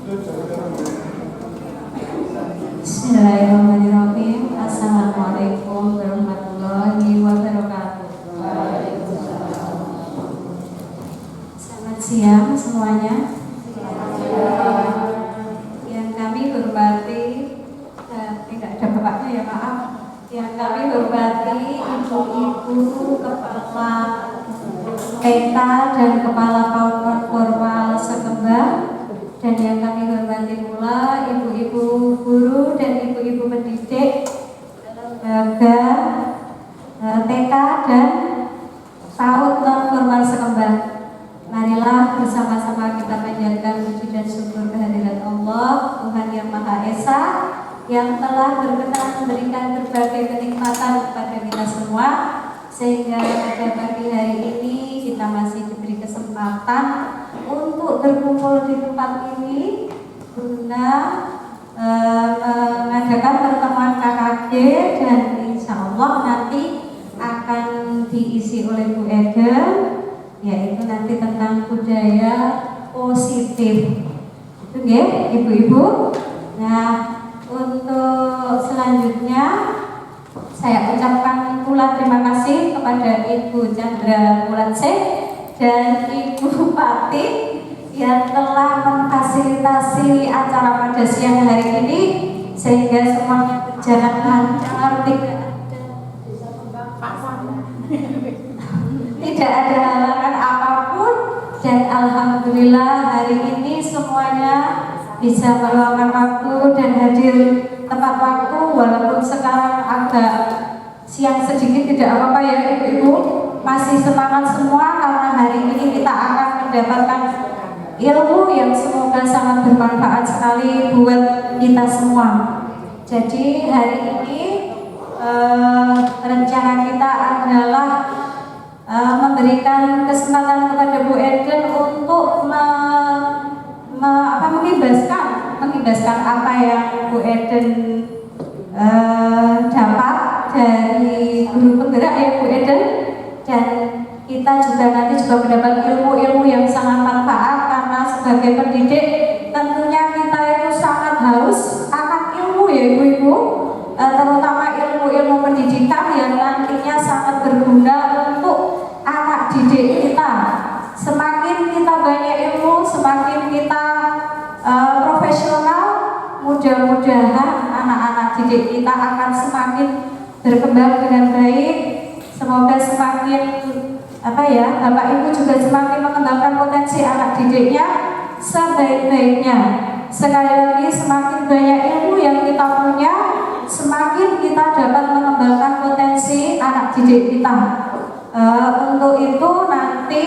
Bismillahirrahmanirrahim. Assalamualaikum warahmatullahi wabarakatuh. Selamat siang semuanya. Yang kami hormati, tidak ada bapaknya ya, maaf. Yang kami hormati ibu-ibu kepala PETA dan kepala PAUD Formal Sekembang, dan yang kami hormati pula ibu-ibu guru dan ibu-ibu pendidik lembaga TK dan PAUD non formal Sekembang. Marilah bersama-sama kita panjatkan puji dan syukur kehadirat Allah, Tuhan yang Maha Esa, yang telah berkenan memberikan berbagai kenikmatan kepada kita semua, sehingga pada pagi hari ini kita masih diberi kesempatan untuk berkumpul di tempat ini guna mengadakan pertemuan KKG, dan insya Allah nanti akan diisi oleh Bu Eden, yaitu nanti tentang budaya positif. Itu ya ibu-ibu. Nah, untuk selanjutnya saya ucapkan pula terima kasih kepada Ibu Chandra Mulanseh dan Ibu Pati yang telah memfasilitasi acara pada siang hari ini, sehingga semuanya berjalan lancar, tidak ada halangan apapun, dan alhamdulillah hari ini semuanya bisa meluangkan waktu dan hadir tepat waktu, walaupun sekarang agak siang sedikit, tidak apa-apa ya ibu-ibu, masih semangat semua karena hari ini kita akan mendapatkan ilmu yang semoga sangat bermanfaat sekali buat kita semua. Jadi hari ini rencana kita adalah memberikan kesempatan kepada Bu Eden untuk mengibaskan apa yang Bu Eden dapat dari guru penggerak ya Bu Eden, dan kita juga nanti mendapat ilmu-ilmu yang sangat manfaat, karena sebagai pendidik tentunya kita itu sangat haus akan ilmu ya ibu-ibu, terutama ilmu-ilmu pendidikan yang nantinya sangat berguna untuk anak didik kita. Semakin kita banyak ilmu, semakin kita profesional, mudah-mudahan anak-anak didik kita akan semakin berkembang dengan baik. Semoga semakin Bapak Ibu juga semakin mengembangkan potensi anak didiknya sebaik-baiknya. Sekali lagi, semakin banyak ilmu yang kita punya, semakin kita dapat mengembangkan potensi anak didik kita. Untuk itu nanti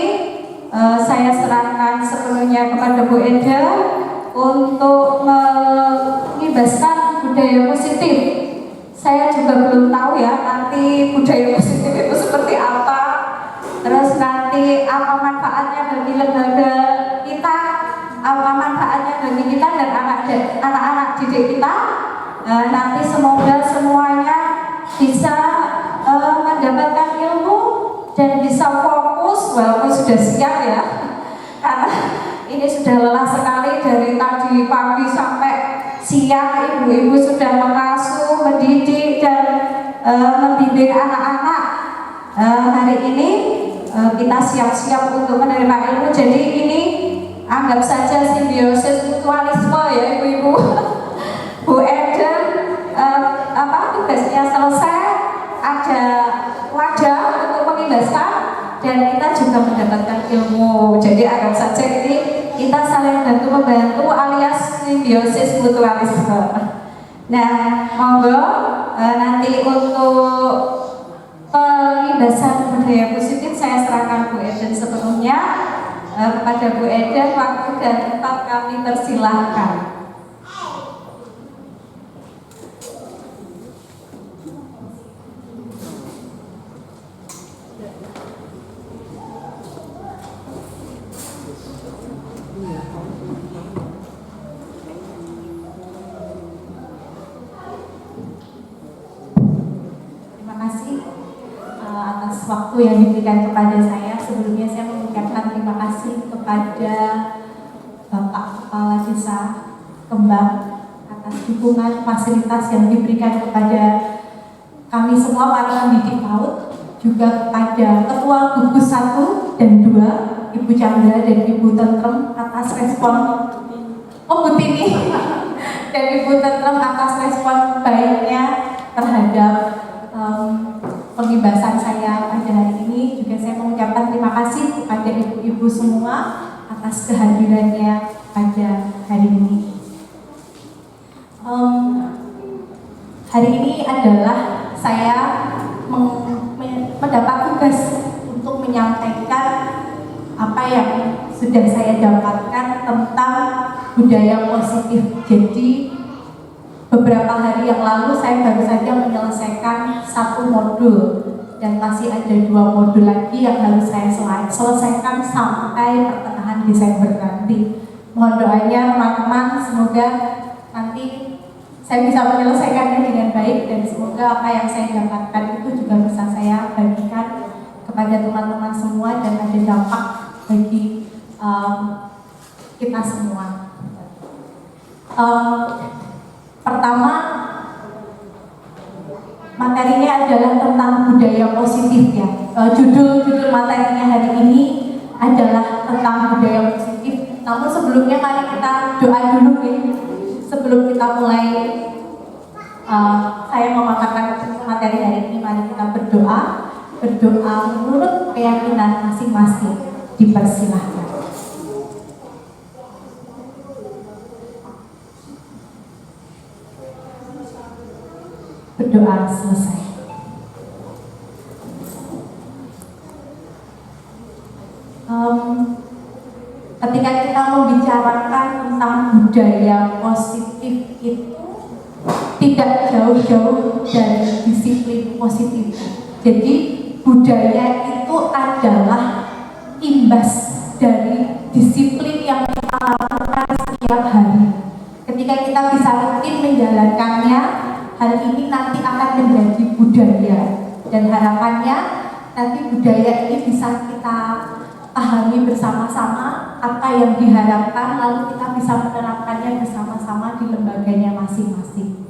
saya serahkan sepenuhnya kepada Bu Eda untuk mengibaskan budaya positif. Saya juga belum tahu ya nanti budaya positif itu seperti apa, terus nanti apa manfaatnya bagi lembaga kita, apa manfaatnya bagi kita dan anak-anak didik kita. Nanti semoga semuanya bisa mendapatkan ilmu dan bisa fokus, walaupun sudah siang ya, karena ini sudah lelah sekali dari tadi pagi sampai siang. Ibu-ibu sudah mengasuh, mendidik dan membimbing anak-anak. Hari ini kita siap-siap untuk menerima ilmu. Jadi ini anggap saja simbiosis mutualisme ya ibu-ibu. Bu Eden tugasnya selesai, ada wadah untuk mengibaskan, dan kita juga mendapatkan ilmu. Jadi anggap saja ini kita saling bantu-membantu alias simbiosis mutualisme. Nah, monggo nanti untuk pengibasan budaya positif saya serahkan Bu Eden sepenuhnya. Kepada Bu Eden, waktu dan tempat kami persilahkan. Atas waktu yang diberikan kepada saya. Sebelumnya saya mengucapkan terima kasih kepada Bapak Kepala Desa Kembang atas dukungan fasilitas yang diberikan kepada kami semua para pendidik PAUD, juga kepada Ketua Gugus 1 dan 2, Ibu Chandra dan Ibu Tentrem atas respon Bu Tini dan Ibu Tentrem atas respon baiknya terhadap pembebasan saya pada hari ini. Juga saya mengucapkan terima kasih kepada ibu-ibu semua atas kehadirannya pada hari ini. Hari ini adalah saya mendapat tugas untuk menyampaikan apa yang sudah saya dapatkan tentang budaya positif. Jadi beberapa hari yang lalu saya baru saja menyelesaikan 1 modul dan masih ada 2 modul lagi yang harus saya selesaikan sampai pertengahan Desember nanti. Mohon doanya teman-teman, semoga nanti saya bisa menyelesaikannya dengan baik dan semoga apa yang saya dapatkan itu juga bisa saya bagikan kepada teman-teman semua dan ada dampak bagi kita semua. Pertama, materinya adalah tentang budaya positif ya. Judul materinya hari ini adalah tentang budaya positif. Namun sebelumnya mari kita doa dulu ya. Sebelum kita mulai saya memaparkan materi hari ini, mari kita berdoa menurut keyakinan masing-masing. Dipersilahkan. Berdoa selesai. Ketika kita membicarakan tentang budaya positif itu tidak jauh-jauh dari disiplin positif. Jadi budaya itu adalah imbas dari disiplin yang kita lakukan setiap hari. Ketika kita bisa rutin menjalankannya, hal ini nanti akan menjadi budaya dan harapannya nanti budaya ini bisa kita pahami bersama-sama apa yang diharapkan, lalu kita bisa menerapkannya bersama-sama di lembaganya masing-masing.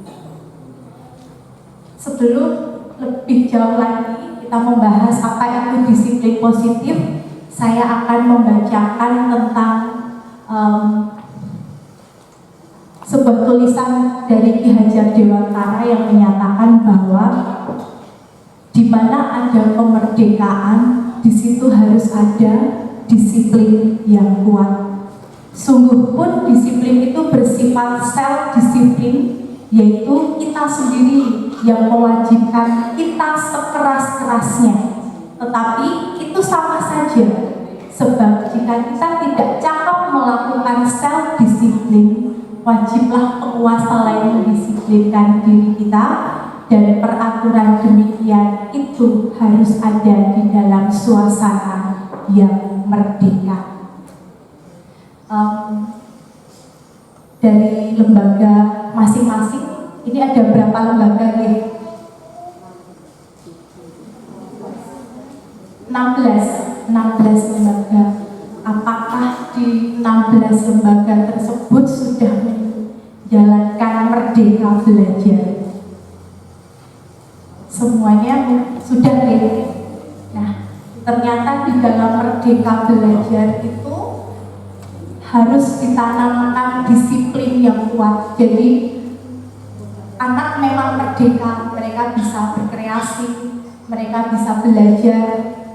Sebelum lebih jauh lagi kita membahas apa itu disiplin positif, saya akan membacakan tentang sebuah tulisan dari Ki Hajar Dewantara yang menyatakan bahwa di mana ada kemerdekaan, di situ harus ada disiplin yang kuat. Sungguh pun disiplin itu bersifat self-disiplin, yaitu kita sendiri yang mewajibkan kita sekeras-kerasnya. Tetapi itu sama saja, sebab jika kita tidak cakap melakukan self-disiplin, wajiblah penguasa lain mendisiplinkan diri kita, dan peraturan demikian itu harus ada di dalam suasana yang merdeka. Dari lembaga masing-masing, ini ada berapa lembaga nih? 16 lembaga. Apakah di 16 lembaga tersebut sudah menjalankan merdeka belajar? Semuanya sudah ya. Nah, ternyata di dalam merdeka belajar itu harus ditanamkan disiplin yang kuat. Jadi anak memang merdeka, mereka bisa berkreasi, mereka bisa belajar,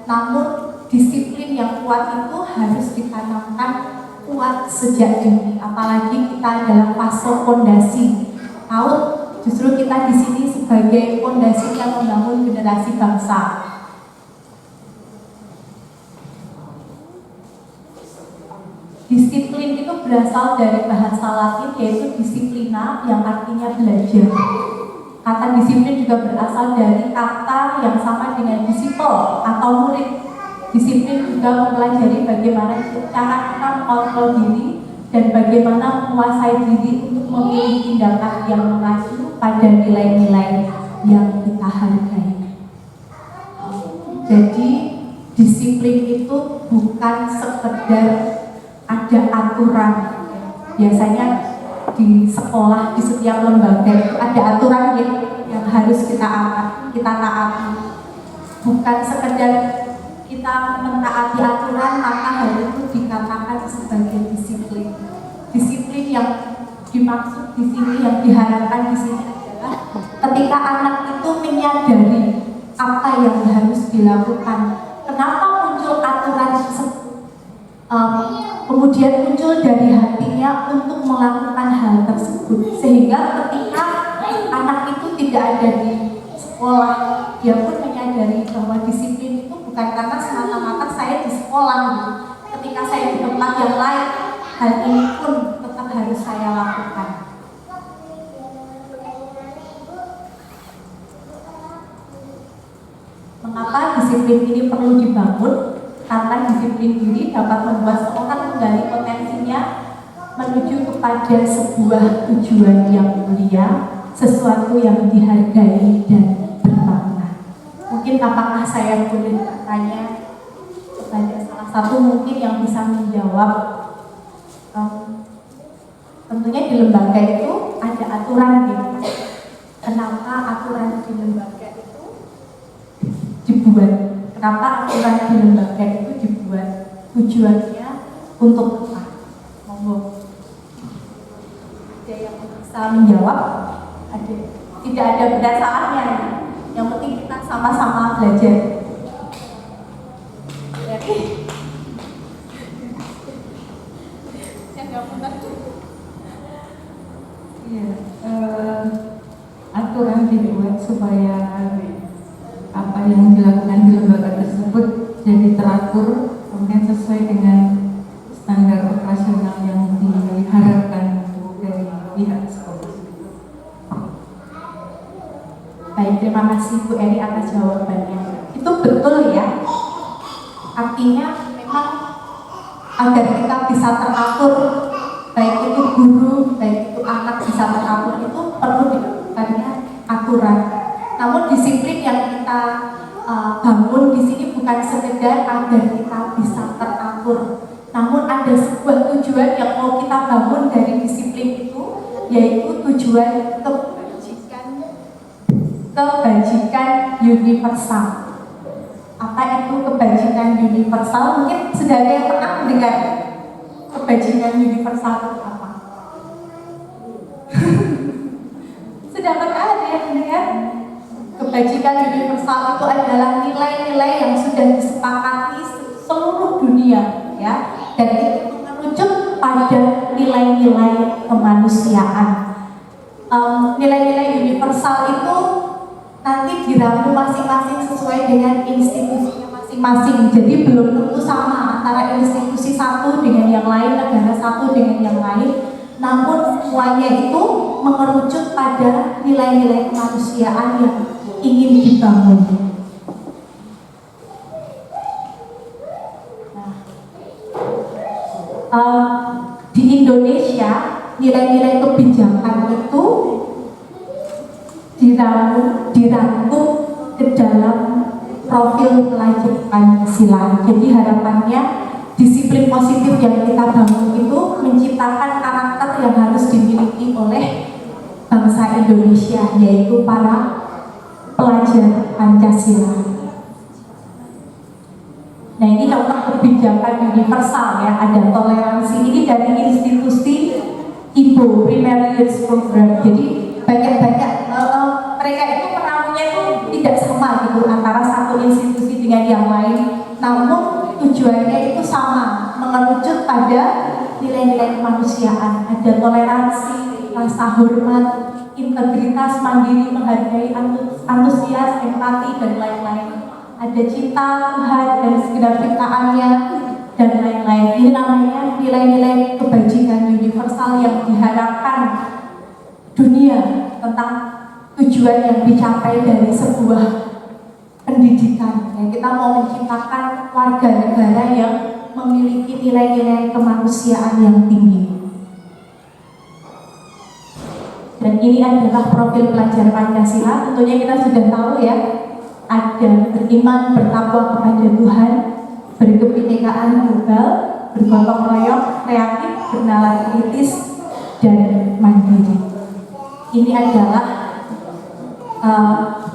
namun disiplin yang kuat itu harus ditanamkan kuat sejak dini. Apalagi kita adalah fase fondasi PAUD, justru kita di sini sebagai fondasi yang membangun generasi bangsa. Disiplin itu berasal dari bahasa Latin, yaitu disiplina, yang artinya belajar. Kata disiplin juga berasal dari kata yang sama dengan disciple atau murid. Disiplin juga mempelajari bagaimana cara kita mengontrol diri dan bagaimana menguasai diri untuk memilih tindakan yang mengacu pada nilai-nilai yang kita hargai. Jadi disiplin itu bukan sekedar ada aturan. Biasanya di sekolah, di setiap lembaga itu ada aturan yang harus kita taati. Bukan sekedar kita mentaati aturan, maka hal itu dikatakan sebagai disiplin. Disiplin yang dimaksud di sini, yang diharapkan di sini adalah ketika anak itu menyadari apa yang harus dilakukan. Kenapa muncul aturan tersebut? Kemudian muncul dari hatinya untuk melakukan hal tersebut, sehingga ketika anak itu tidak ada di sekolah, dia pun menyadari bahwa disiplin itu bukan karena semata-mata saya di sekolah gitu. Ketika saya di tempat yang lain, hal ini pun tetap harus saya lakukan. Mengapa disiplin ini perlu dibangun? Karena disiplin diri dapat membuat seorang menggali potensinya menuju kepada sebuah tujuan yang mulia, sesuatu yang dihargai dan bermakna. Mungkin apakah saya boleh bertanya kepada salah satu mungkin yang bisa menjawab? Tentunya di lembaga itu ada aturan gitu. Kenapa aturan di lembaga itu dibuat? Kenapa aturan di lembaga itu dibuat? Tujuannya untuk apa? Monggo. Ada yang bisa menjawab? Ada. Tidak ada benar salahnya. Yang penting kita sama-sama belajar. Iya, aturan dibuat supaya apa yang dilakukan di lembaga tersebut jadi teratur, kemudian sesuai dengan standar operasional yang diharapkan dari pihak sekolah. Baik, terima kasih Bu Eri atas jawabannya. Itu betul ya. Artinya memang agar kita bisa teratur, baik itu guru, baik itu anak bisa teratur, itu perlu dilakukannya aturan. Namun disiplin yang kita bangun di sini bukan sekedar agar kita bisa teratur, namun ada sebuah tujuan yang mau kita bangun dari disiplin itu, yaitu tujuan kebajikan universal. Apa itu kebajikan universal? Mungkin sudah ada yang pernah mendengar kebajikan universal itu apa? Sudah pernah ada yang mendengar? Kebajikan universal itu adalah nilai-nilai yang sudah disepakati seluruh dunia, ya, dan itu merujuk pada nilai-nilai kemanusiaan. Nilai-nilai universal itu nanti diramu masing-masing sesuai dengan institusinya masing-masing. Jadi belum tentu sama antara institusi satu dengan yang lain, negara satu dengan yang lain. Namun semuanya itu mengerucut pada nilai-nilai kemanusiaan yang ingin dibangun. Di Indonesia nilai-nilai kebijakan itu dirangkum ke dalam profil pelajar Pancasila. Jadi harapannya disiplin positif yang kita bangun itu menciptakan karakter yang harus dimiliki oleh bangsa Indonesia, yaitu para pelajar Pancasila. Nah, ini contoh kebijakan universal ya, ada toleransi. Ini dari institusi IPO, Primary Youth Program. Jadi banyak-banyak mereka itu perannya itu tidak sama gitu antara satu institusi dengan yang lain, namun tujuannya itu sama, mengerucut pada nilai-nilai kemanusiaan. Ada toleransi, rasa hormat, integritas, mandiri, menghargai, antusias, empati, dan lain-lain. Ada cinta Tuhan dan segenap ciptaannya, dan lain-lain. Ini namanya nilai-nilai kebajikan universal yang diharapkan dunia tentang tujuan yang dicapai dari sebuah pendidikan. Ya, kita mau menciptakan warga negara yang memiliki nilai-nilai kemanusiaan yang tinggi. Dan ini adalah profil pelajar Pancasila. Tentunya kita sudah tahu ya, ada beriman, bertakwa kepada Tuhan, berkebinekaan global, bergotong royong, kreatif, bernalar kritis, dan mandiri. Ini adalah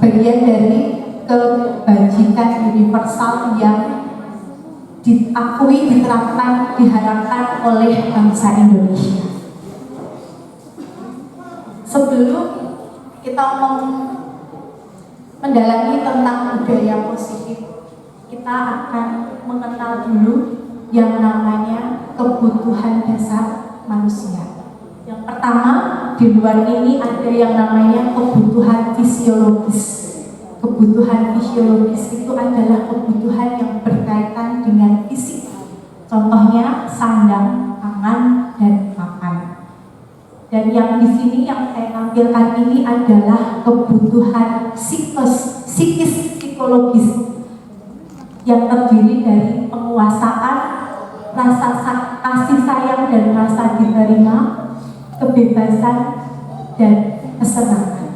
bagian dari kebajikan universal yang diakui, diterapkan, diharapkan oleh bangsa Indonesia. Sebelum kita mendalami tentang budaya positif, kita akan mengenal dulu yang namanya kebutuhan dasar manusia. Yang pertama, di luar ini ada yang namanya kebutuhan fisiologis. Kebutuhan fisiologis itu adalah kebutuhan yang berkaitan dengan fisik. Contohnya sandang, pangan, dan makan. Dan yang di sini yang saya tampilkan ini adalah kebutuhan psikis psikologis yang terdiri dari penguasaan, rasa kasih sayang dan rasa diterima, kebebasan dan kesenangan.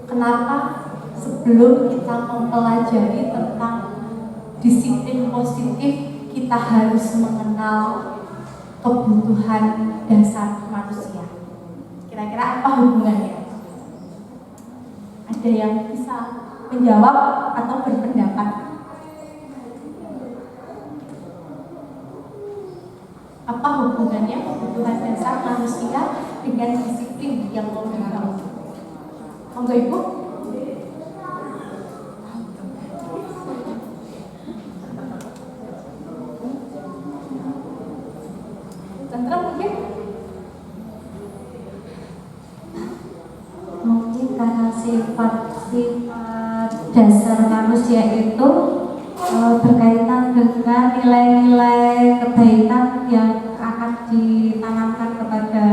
Kenapa? Sebelum kita mempelajari tentang disiplin positif, kita harus mengenal kebutuhan dasar manusia. Kira-kira apa hubungannya? Ada yang bisa menjawab atau berpendapat? Apa hubungannya kebutuhan dasar manusia dengan disiplin yang mau dibangun? Monggo Ibu. Tentrem mungkin karena sifat dasar manusia itu berkaitan dengan nilai-nilai kebaikan yang akan ditanamkan kepada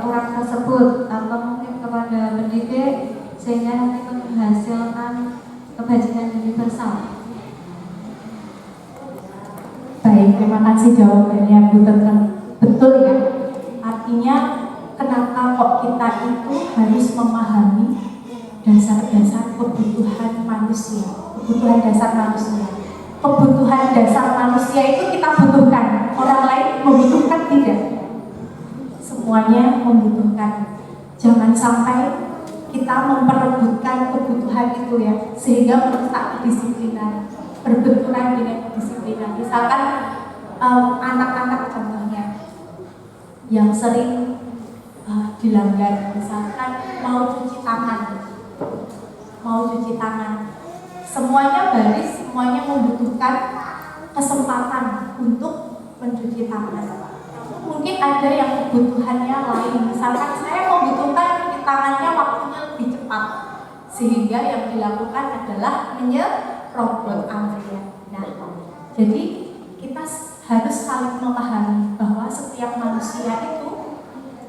orang tersebut atau mungkin kepada pendidik sehingga nanti menghasilkan kebajikan universal. Baik, terima kasih jawabannya Bu Tentrem. Betul ya, artinya kenapa kok kita itu harus memahami dasar-dasar kebutuhan manusia, kebutuhan dasar manusia. Kebutuhan dasar manusia itu kita butuhkan, orang lain membutuhkan tidak? Semuanya membutuhkan. Jangan sampai kita memperebutkan kebutuhan itu ya, sehingga merusak kedisiplinan, berbenturan dengan kedisiplinan. Misalkan anak-anak contohnya yang sering dilanggar, misalkan mau cuci tangan, semuanya baris, semuanya membutuhkan kesempatan untuk mencuci tangan. Mungkin ada yang kebutuhannya lain, misalkan saya membutuhkan cuci tangannya waktunya lebih cepat, sehingga yang dilakukan adalah menyerobot antrian. Nah, jadi kita harus saling memahami bahwa setiap manusia itu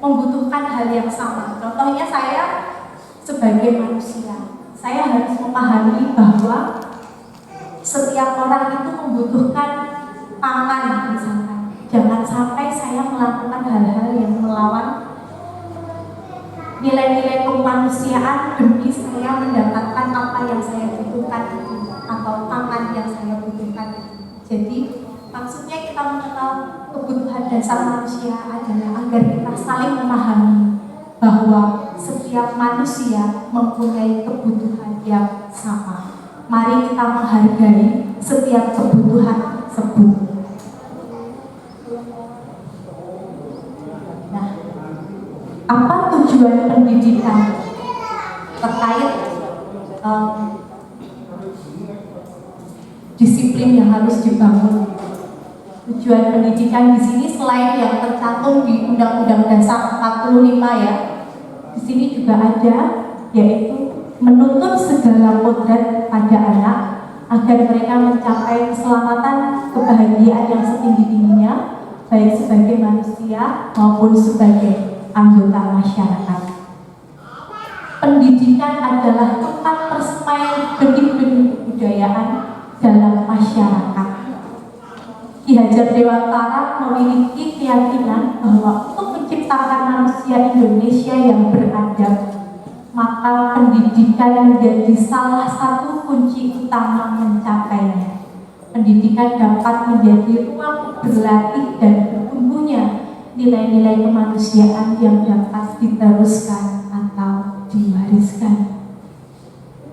membutuhkan hal yang sama. Contohnya saya sebagai manusia, saya harus memahami bahwa setiap orang itu membutuhkan pangan misalkan. Jangan sampai saya melakukan hal-hal yang melawan nilai-nilai kemanusiaan demi saya mendapatkan apa yang saya butuhkan itu, atau pangan yang saya butuhkan itu. Jadi maksudnya kita mengenal kebutuhan dasar manusia adalah agar kita saling memahami bahwa setiap manusia mempunyai kebutuhan yang sama. Mari kita menghargai setiap kebutuhan tersebut. Nah, apa tujuan pendidikan terkait disiplin yang harus dibangun? Tujuan pendidikan di sini selain yang tercantum di Undang-Undang Dasar 45 ya, di sini juga ada, yaitu menuntut segala kodrat pada anak agar mereka mencapai keselamatan, kebahagiaan yang setinggi-tingginya, baik sebagai manusia maupun sebagai anggota masyarakat. Pendidikan adalah tempat persemaian benih-benih kebudayaan dalam masyarakat. Ki Hajar Dewantara memiliki keyakinan bahwa untuk menciptakan manusia Indonesia yang beradab, maka pendidikan menjadi salah satu kunci utama mencapainya. Pendidikan dapat menjadi ruang berlatih dan bertumbuhnya nilai-nilai kemanusiaan yang dapat diteruskan atau diwariskan.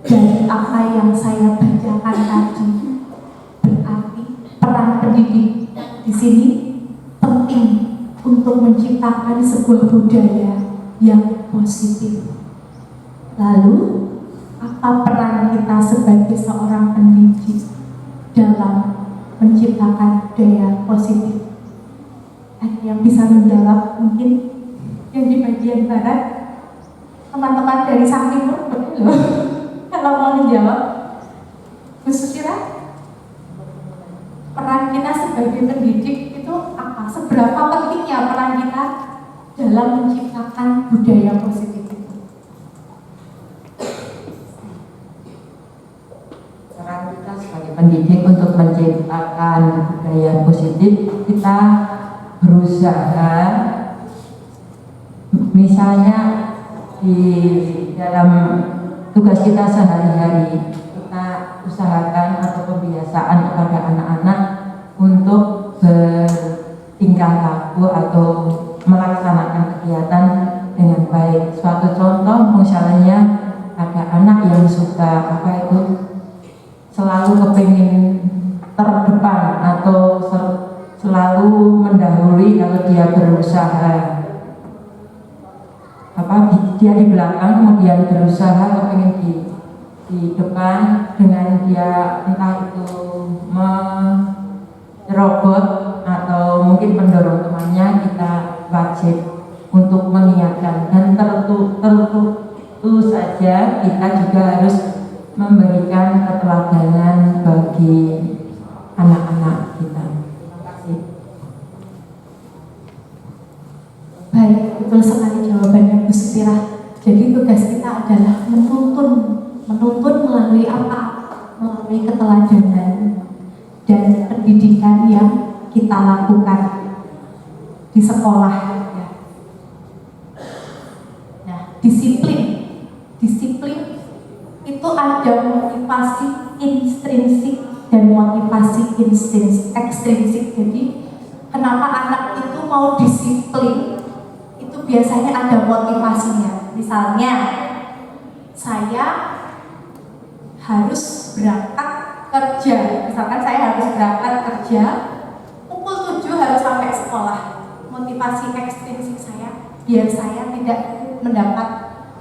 Dari apa yang saya bacakan tadi, berarti peran pendidik di sini penting untuk menciptakan sebuah budaya yang positif. Lalu, apa peran kita sebagai seorang pendidik dalam menciptakan budaya positif? Ada yang bisa menjawab mungkin yang di bagian barat, teman-teman dari Sang Timur, betul loh. Kalau mau menjawab, Bu Susira, peran kita sebagai pendidik itu apa? Seberapa pentingnya peran kita dalam menciptakan budaya positif itu? Peran kita sebagai pendidik untuk menciptakan budaya positif, kita berusaha, misalnya di dalam tugas kita sehari-hari, kita usahakan atau kebiasaan kepada anak-anak untuk bertingkah laku atau melaksanakan kegiatan dengan baik. Suatu contoh misalnya ada anak yang suka selalu kepingin terdepan atau selalu mendahului kalau dia berusaha. Dia di belakang kemudian berusaha kepingin di depan dengan dia entah itu merobot atau mungkin mendorong temannya. Kita wajib untuk mengingatkan dan tentu saja kita juga harus memberikan keteladanan bagi anak-anak kita. Terima kasih. Baik, betul sekali jawabannya Bu Sutira. Jadi tugas kita adalah menuntun melalui apa? Melalui keteladanan dan pendidikan yang kita lakukan di sekolah. Ya. Nah, disiplin itu ada motivasi intrinsik dan motivasi ekstrinsik. Jadi kenapa anak itu mau disiplin? Itu biasanya ada motivasinya. Misalnya, saya harus berangkat kerja. Misalkan saya harus berangkat kerja, pukul 7 harus sampai sekolah. Motivasi ekstrinsik saya, biar saya tidak mendapat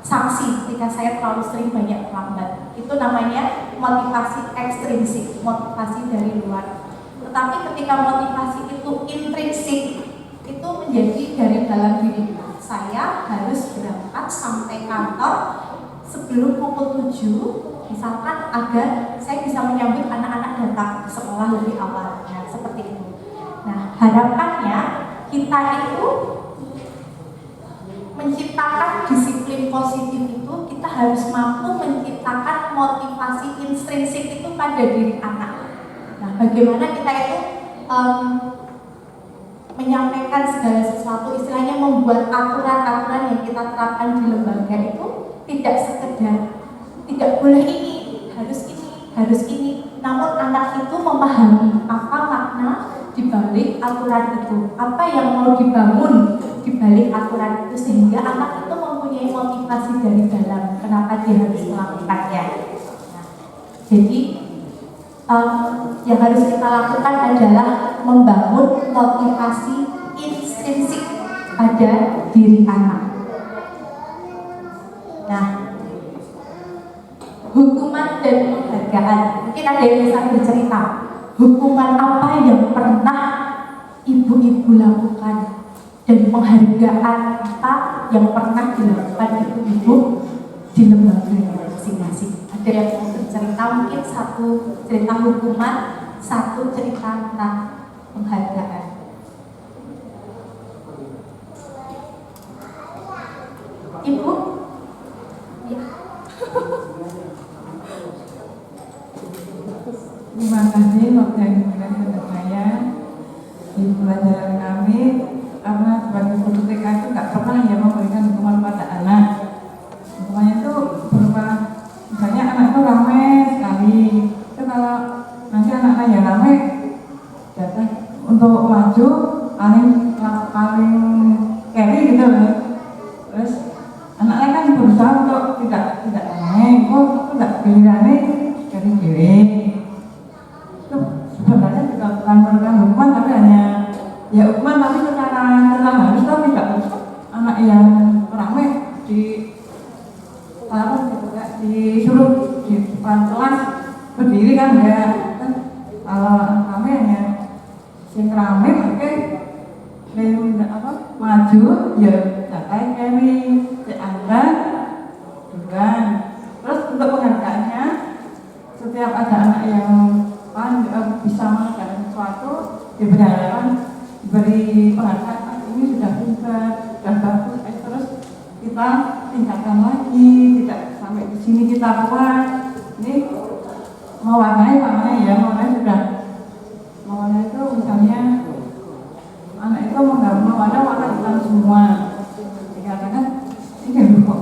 sanksi jika saya terlalu sering banyak terlambat. Itu namanya motivasi ekstrinsik, motivasi dari luar. Tetapi ketika motivasi itu intrinsik, itu menjadi dari dalam diri kita. Saya harus berangkat sampai kantor sebelum pukul 7, misalkan agar saya bisa menyambut anak-anak datang ke sekolah lebih awal. Nah, seperti itu. Nah, harapannya kita itu menciptakan disiplin positif itu, kita harus mampu menciptakan motivasi intrinsik itu pada diri anak. Nah, bagaimana kita itu menyampaikan segala sesuatu, istilahnya membuat aturan-aturan yang kita terapkan di lembaga itu tidak sekedar tidak boleh ini, harus ini, namun anak itu memahami apa makna dibalik aturan itu, apa yang mau dibangun dibalik aturan itu, sehingga anak itu mempunyai motivasi dari dalam kenapa dia harus melakukannya. Nah, jadi yang harus kita lakukan adalah membangun motivasi intrinsik pada diri anak. Nah, hukuman dan penghargaan. Mungkin ada yang bisa bercerita. Hukuman apa yang pernah ibu-ibu lakukan dan penghargaan apa yang pernah dilakukan ibu-ibu di lembaga masing-masing. Ada yang mau bercerita, mungkin satu cerita hukuman, satu cerita tentang penghargaan. Ibu? Ya. Terima kasih waktu yang diberikan kepada saya di pelajaran kami, karena sebagai guru TK itu nggak pernah ya memberikan hukuman pada anak. Hukumannya itu berupa misalnya anak itu ramai sekali, itu kalau nanti anak-anak yang ramai datang untuk maju paling gitu loh. Terus anaknya kan berusaha untuk tidak aneh, kok tidak gilirannya dari diri. Itu sebenarnya juga bukan merupakan hukuman, tapi hanya ya hukuman, tapi secara harus kan tidak anak yang rame di taruh gitu ya, disuruh di depan kelas berdiri kan ya kan. Kalau rame hanya yang rame pakai maju ya capai kami diangkat duluan. Terus untuk penghargaannya, setiap ada anak yang bisa mengerjakan sesuatu diberi penghargaan, ini sudah pintar, sudah bagus, terus kita tingkatkan lagi, tidak sampai di sini kita buat. Ini mewarnai ya, mewarnai itu misalnya anak itu mewarnai warna hitam semua, dikatakan ini kok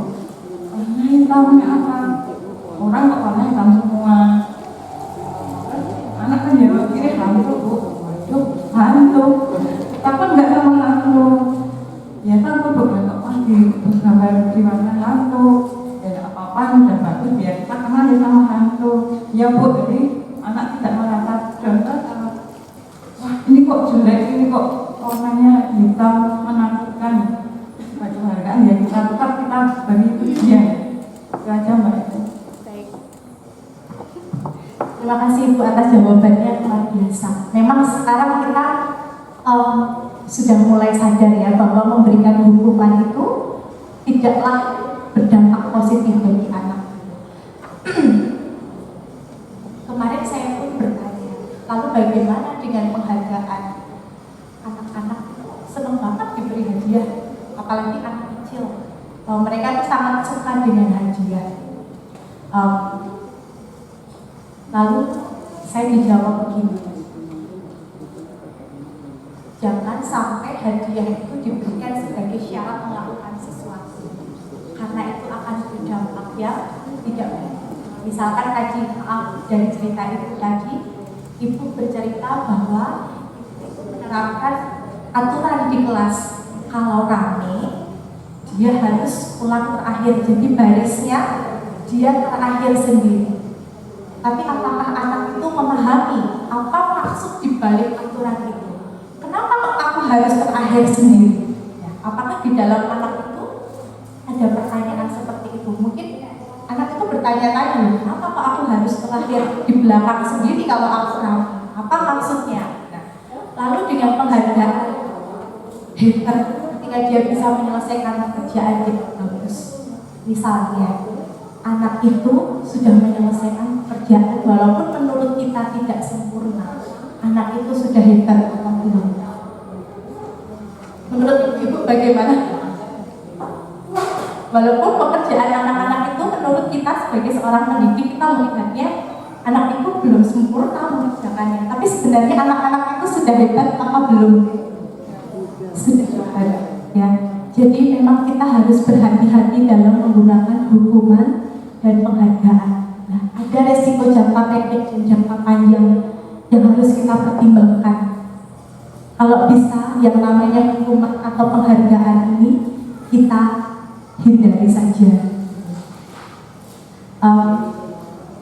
warna hitamnya apa, orang kok warna hitam semua. Anak kan jawab ini hantu bu, hantu, tapi enggak sama hantu. Ya kan aku berbentuk pasti gambar di warna hantu, ya apa-apa udah bagus biar kita kenal ya sama hantu. Ya bu, jadi anak tidak merasa contoh sama, wah ini kok jelek, ini kok warnanya hitam menakutkan. Bagi hargaan ya kita tetap kita beri ujian. Itu aja mbak. Terima kasih Ibu atas jawabannya, luar biasa. Memang sekarang kita sudah mulai sadar ya bahwa memberikan hukuman itu tidaklah berdampak positif bagi anak. Kemarin saya pun bertanya, lalu bagaimana dengan penghargaan? Anak-anak senang banget diberi hadiah, apalagi anak kecil. Mereka tuh sangat suka dengan hadiah. Lalu saya dijawab begini, jangan sampai hadiah itu diberikan sebagai syarat melakukan sesuatu, karena itu akan berdampak yang tidak baik. Misalkan tadi dari cerita ibu tadi, ibu bercerita bahwa ibu menerapkan aturan di kelas, kalau rame dia harus pulang terakhir, jadi barisnya dia terakhir sendiri. Tapi apakah anak itu memahami apa maksud dibalik aturan itu? Kenapa aku harus terakhir sendiri? Ya, apakah di dalam anak itu ada pertanyaan seperti itu? Mungkin anak itu bertanya-tanya, kenapa kok aku harus terakhir di belakang sendiri kalau aku ramai? Apa maksudnya? Nah, lalu dengan penghargaan hebat ketika dia bisa menyelesaikan pekerjaan dengan bagus. Misalnya, anak itu sudah menyelesaikan pekerjaan walaupun menurut kita tidak sempurna. Anak itu sudah hebat atau belum? Menurut ibu bagaimana? Walaupun pekerjaan anak-anak itu menurut kita sebagai seorang pendidik, kita melihatnya anak itu belum sempurna mengerjakannya, tapi sebenarnya anak-anak itu sudah hebat atau belum? Sudah hebat ya. Jadi memang kita harus berhati-hati dalam menggunakan hukuman dan penghargaan. Nah, ada resiko jangka pendek dan jangka panjang yang harus kita pertimbangkan. Kalau bisa yang namanya hukuman atau penghargaan ini kita hindari saja.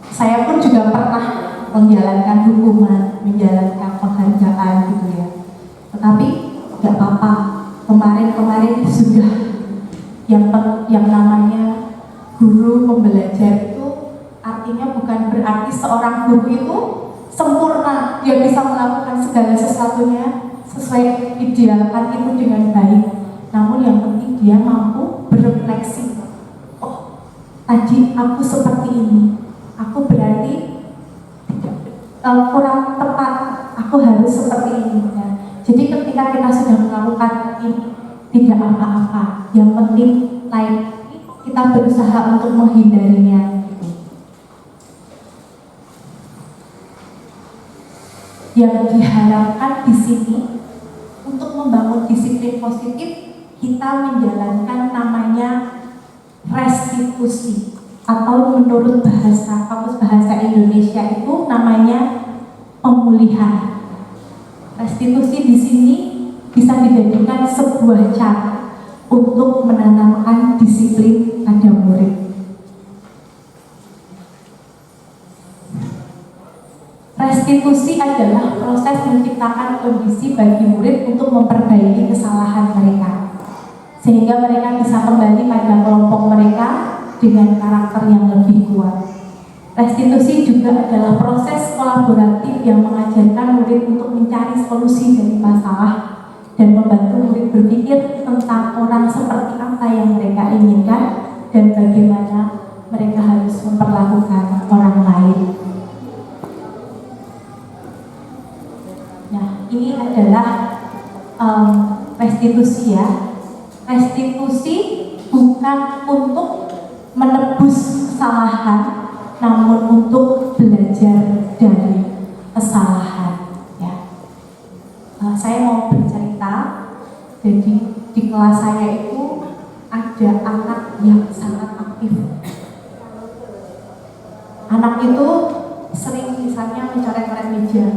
Saya pun juga pernah menjalankan hukuman, menjalankan penghargaan gitu ya. Tetapi nggak apa-apa. Kemarin sudah yang namanya guru pembelajar itu artinya bukan berarti seorang guru itu sempurna, dia bisa melakukan segala sesuatunya sesuai idealkan itu dengan baik. Namun yang penting dia mampu berefleksi. Oh, tadi aku seperti ini, aku berarti kurang tepat, aku harus seperti ini. Nah, jadi ketika kita sudah melakukan ini tidak apa-apa, yang penting lain kita berusaha untuk menghindarinya. Yang diharapkan di sini untuk membangun disiplin positif, kita menjalankan namanya restitusi, atau menurut Kamus Bahasa Indonesia itu namanya pemulihan. Restitusi di sini bisa dijadikan sebuah cara untuk menanamkan disiplin pada murid. Restitusi adalah proses menciptakan kondisi bagi murid untuk memperbaiki kesalahan mereka, sehingga mereka bisa kembali pada kelompok mereka dengan karakter yang lebih kuat. Restitusi juga adalah proses kolaboratif yang mengajarkan murid untuk mencari solusi dari masalah dan membantu murid berpikir tentang orang seperti apa yang mereka inginkan dan bagaimana mereka harus memperlakukan orang lain. Nah, ini adalah restitusi ya. Restitusi bukan untuk menebus kesalahan, namun untuk belajar dari kesalahan. Ya, saya mau bercerita. Jadi di kelas saya itu ada anak yang sangat aktif. Anak itu sering misalnya mencoret-coret meja.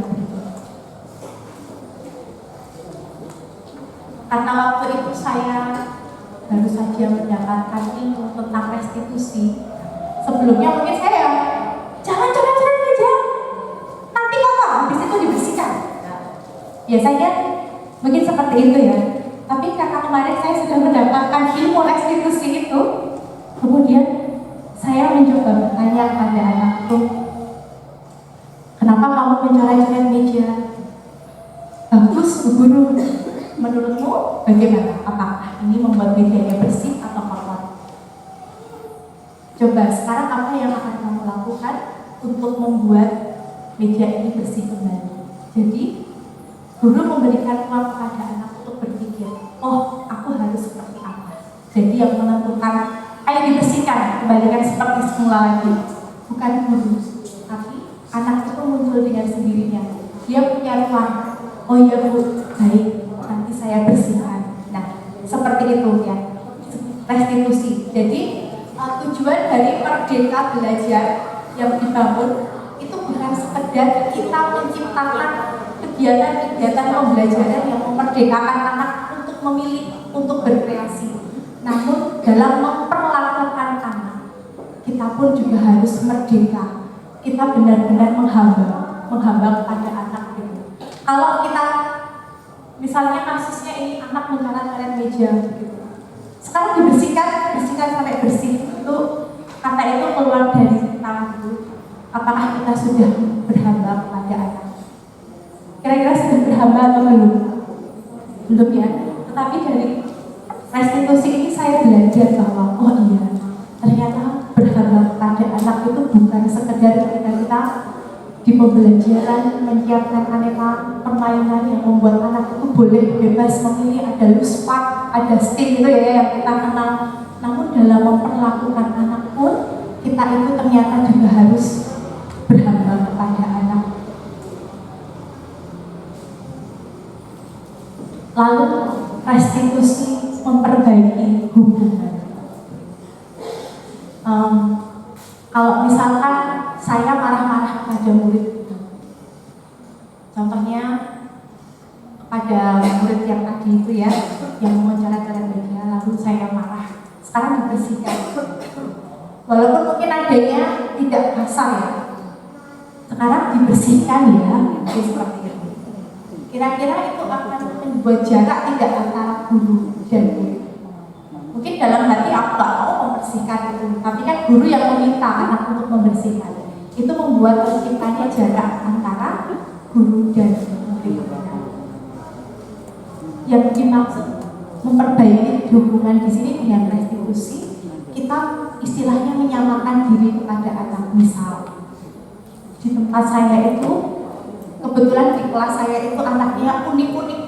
Karena waktu itu saya baru saja mendapatkan ilmu tentang restitusi. Sebelumnya mungkin saya jangan coret-coret meja, nanti kotor, habis itu dibersihkan. Biasanya mungkin seperti itu ya. Tapi karena kemarin saya sudah mendapatkan ilmu restitusi itu, kemudian saya mencoba bertanya pada anakku, kenapa kamu mencoret-coret meja? Bagus, Bu Guru. Menurutmu bagaimana? Apakah ini membuat mejanya bersih atau kotor? Coba sekarang apa yang akan kamu lakukan untuk membuat meja ini bersih kembali? Jadi guru memberikan ruang kepada anak untuk berpikir, oh aku harus seperti apa? Jadi yang menentukan, ayo dibersihkan, kembalikan seperti semula lagi. Bukan guru, tapi anak itu muncul dengan sendirinya. Dia punya ruang. Oh iya Bu, baik, nanti saya bersihkan. Nah, seperti itu ya, restitusi. Jadi tujuan dari Merdeka Belajar yang dibangun itu bukan sekedar kita menciptakan kegiatan-kegiatan pembelajaran yang memerdekakan anak untuk memilih, untuk berkreasi. Namun dalam memperlakukan anak, kita pun juga harus merdeka. Kita benar-benar menghamba kepada anak itu. Kalau kita misalnya kasusnya ini anak mencoret-coret meja gitu. Sekarang bersihkan sampai bersih. Itu kata itu keluar dari tangan. Apakah kita sudah berhamba kepada anak? Kira-kira sudah berhamba atau belum? Belum ya. Tetapi dari restitusi ini saya belajar bahwa oh iya, ternyata berhamba kepada anak itu bukan sekedar ketika kita di pembelajaran menyiapkan aneka permainan yang membuat anak itu boleh bebas memilih, ada loose part, ada stick itu ya yang kita kenal. Namun dalam memperlakukan anak pun kita itu ternyata juga harus berhamba kepada anak. Lalu restitusi memperbaiki hubungan. Kalau misalkan saya marah-marah kepada murid, contohnya kepada murid yang tadi itu ya, yang mencoret-coret meja, lalu saya marah, sekarang dibersihkan. Walaupun mungkin adanya tidak kasar ya, sekarang dibersihkan ya, seperti itu. Kira-kira itu akan membuat jarak tidak antara guru dan murid. Mungkin dalam hati aku gak mau membersihkan itu, tapi kan guru yang meminta anak untuk membersihkan. Itu membuat terciptanya jarak antara guru dan murid. Yang dimaksud memperbaiki hubungan di sini dengan restitusi, kita istilahnya menyamakan diri kepada anak. Misal di tempat saya itu, kebetulan di kelas saya itu anaknya unik-unik.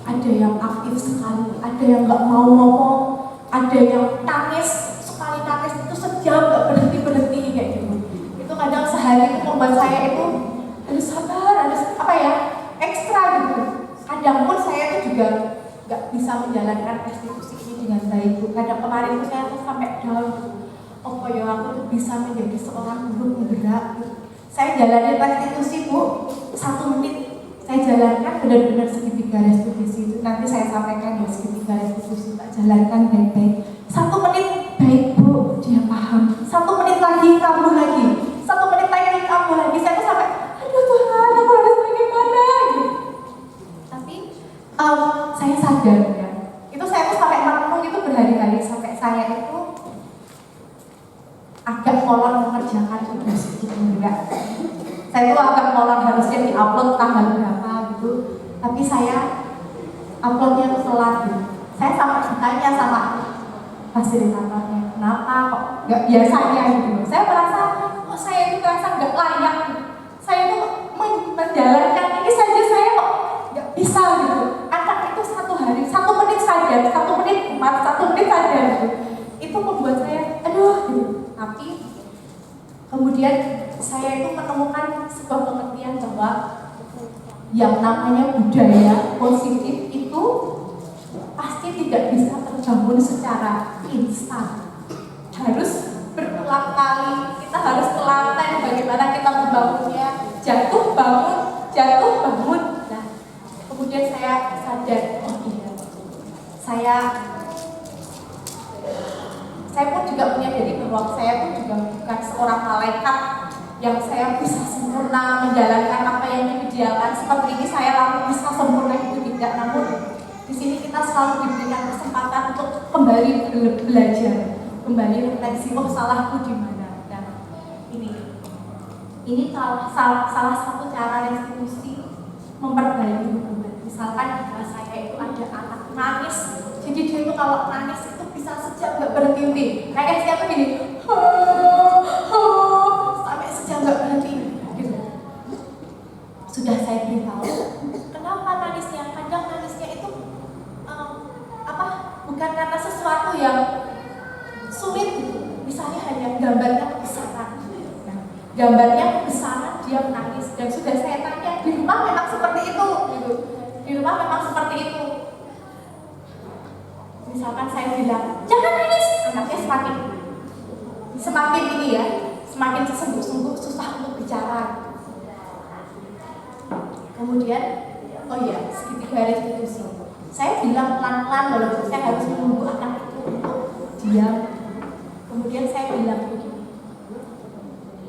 Ada yang aktif sekali, ada yang nggak mau ngomong, ada yang nangis, sekali nangis itu sejam nggak berhenti kayak gitu. Itu kadang sehari itu membuat saya itu harus sabar, harus apa ya, ekstra gitu. Kadang pun saya itu juga nggak bisa menjalankan restitusi ini dengan baik. Kadang kemarin itu saya tuh sampai down. Oh ya aku tuh bisa menjadi seorang guru penggerak. Saya jalanin restitusi Bu, 1 menit. Saya jalankan benar-benar segitiga restitusi itu. Nanti saya sampaikan ya segitiga restitusi tak jalankan baik-baik. 1 menit baik Bu, dia paham. 1 menit lagi kamu lagi. 1 menit lagi kamu lagi. Saya tuh sampai, aduh Tuhan, aku harus bagaimana gitu. Tapi saya sadar ya. Itu saya tuh sampai merenung itu berhari-hari sampai saya itu agak molor mengerjakan tugas gitu enggak. Saya tuh agak molor, harusnya diupload tanggal berapa gitu. Tapi saya uploadnya tuh telat gitu. Saya sampai ditanya sama fasilitatornya, kenapa kok nggak biasanya gitu. Saya merasa kok saya itu merasa nggak layak. Saya tuh menjalankan ini saja saya kok nggak bisa gitu. Anak itu 1 hari 1 menit saja, 1 menit 1 menit saja gitu. Itu membuat saya aduh gitu. Tapi kemudian saya itu menemukan sebuah pengertian bahwa yang namanya budaya positif itu pasti tidak bisa terbangun secara instan. Harus berulang kali, kita harus telaten bagaimana kita membangunnya, jatuh bangun. Nah, kemudian saya sadar, oh iya, saya pun juga menyadari bahwa saya pun juga bukan seorang malaikat yang saya bisa sempurna menjalankan apa yang diidealkan seperti ini. Saya langsung bisa sempurna itu tidak, namun di sini kita selalu diberikan kesempatan untuk kembali belajar, kembali refleksi, oh salahku di mana. Dan ini salah satu cara restitusi memperbaiki hubungan. Misalkan di kelas saya itu ada anak nangis, jadi dia itu kalau nangis itu bisa sejam nggak berhenti. Kayak siapa gini, sampai sejam nggak berhenti. Gitu. Sudah saya beritahu, kenapa nangisnya? Kadang nangisnya itu bukan karena sesuatu yang sulit gitu. Misalnya hanya gambarnya kebesaran. Nah, gambarnya kebesaran dia menangis, dan sudah saya tanya di rumah memang seperti itu gitu. Di rumah memang seperti itu. Misalkan saya bilang jangan nangis, anaknya semakin ini ya, semakin sesungguh-sungguh susah untuk bicara. Kemudian oh iya, segitiga restitusi. Saya bilang pelan-pelan walaupun saya harus menunggu anak itu untuk diam. Kemudian saya bilang begini,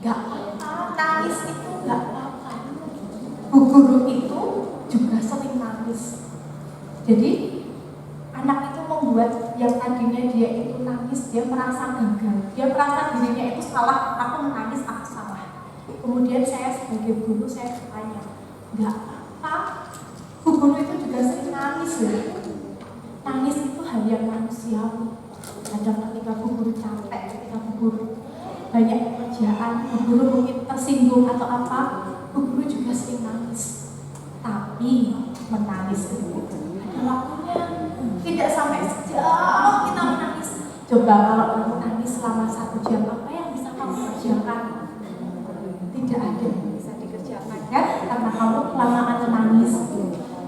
gak apa-apa, nangis itu gak apa-apa. Bu guru itu juga sering nangis. Jadi anak itu membuat yang tadinya dia itu nangis, dia merasa gagal, dia merasa dirinya itu salah, aku menangis, aku salah. Kemudian saya sebagai guru saya bertanya, gak apa-apa, bu guru itu juga sering nangis loh. Nangis itu hal yang manusiawi. Kadang ketika bu guru capek, ketika bu guru banyak pekerjaan, bu guru mungkin tersinggung atau apa, bu guru juga sering nangis. Tapi menangis itu ada waktunya, tidak sampai sejam kita menangis. Coba kalau kamu nangis selama 1 jam, apa yang bisa kamu kerjakan? Tidak ada yang bisa dikerjakan kan? Karena kamu kelamaan menangis.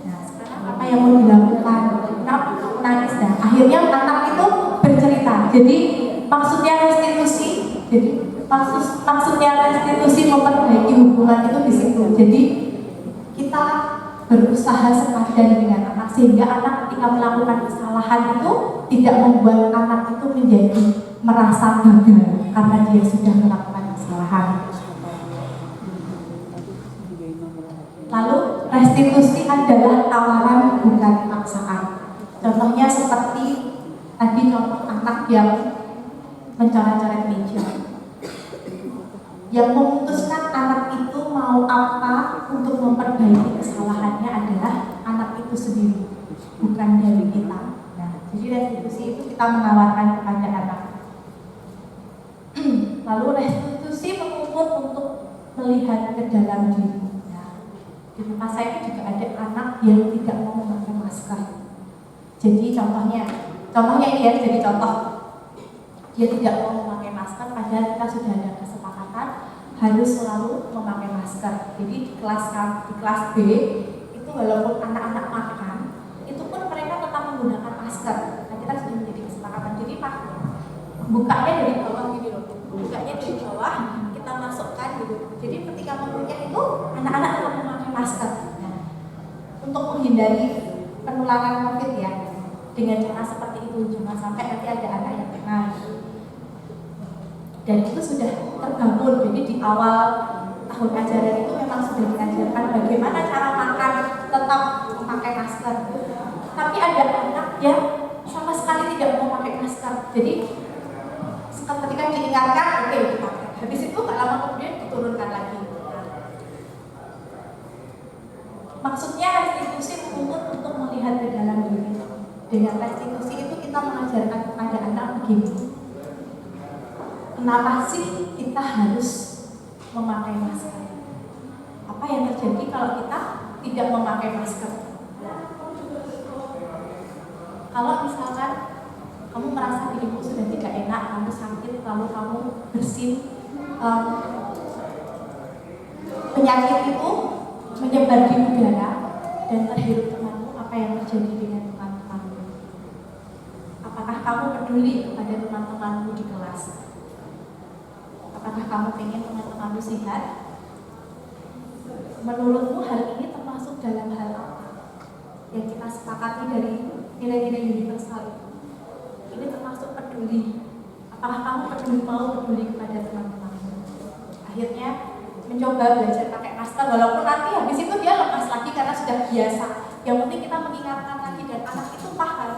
Nah, sekarang apa yang mau dilakukan? Kenapa kamu nangis? Dan akhirnya anak itu bercerita. Jadi maksudnya restitusi. Jadi maksudnya restitusi memperbaiki hubungan itu di situ. Jadi kita berusaha sepadan dengan anak sehingga anak ketika melakukan kesalahan itu tidak membuat anak itu menjadi merasa gagal karena dia sudah melakukan kesalahan. Lalu restitusi adalah tawaran bukan paksaan. Contohnya seperti tadi contoh anak yang mencoret-coret meja. Yang memutuskan anak itu mau apa untuk memperbaiki kesalahannya adalah anak itu sendiri, bukan dari kita. Nah, jadi restitusi itu kita menawarkan kepada anak. Lalu restitusi mengukur untuk melihat ke dalam diri. Nah, di rumah saya juga ada anak yang tidak mau memakai masker. Jadi contohnya ini ya, jadi contoh dia tidak mau memakai masker, padahal kita sudah ada kesepakatan harus selalu memakai masker. Jadi di kelas B itu walaupun anak-anak makan, itu pun mereka tetap menggunakan masker. Nah, kita sudah menjadi kesepakatan. Jadi bukanya dari bawah gini loh, bukanya dari bawah kita masukkan gitu. Jadi ketika mengunyah itu anak-anak tetap memakai masker. Nah, untuk menghindari penularan COVID ya. dengan cara seperti itu, jangan sampai nanti ada anak yang kena. Dan itu sudah terbangun, jadi di awal tahun ajaran itu memang sudah diajarkan bagaimana cara makan tetap memakai masker. Tapi ada anak yang sama sekali tidak mau pakai masker, jadi ketika diingatkan, oke, dipakai. Habis itu gak lama kemudian diturunkan lagi. Maksudnya restitusi untuk melihat ke dalam diri. Dengan restitusi itu kita mengajarkan kepada anak begini. Kenapa sih kita harus memakai masker? Apa yang terjadi kalau kita tidak memakai masker? Kalau misalkan kamu merasa dirimu sudah tidak enak, kamu sakit, lalu kamu bersin, penyakit itu menyebar di udara dan terhirup temanmu, apa yang terjadi dengan teman-temanmu? Apakah kamu peduli kepada teman-temanmu di kelas? Apakah kamu ingin teman-temanmu sehat? Menurutmu hal ini termasuk dalam hal apa yang kita sepakati dari nilai-nilai universal itu? Ini termasuk peduli. Apakah kamu mau peduli kepada teman-temanmu? Akhirnya mencoba belajar pakai masker, walaupun nanti habis itu dia lepas lagi karena sudah biasa. Yang penting kita mengingatkan lagi dan anak itu paham.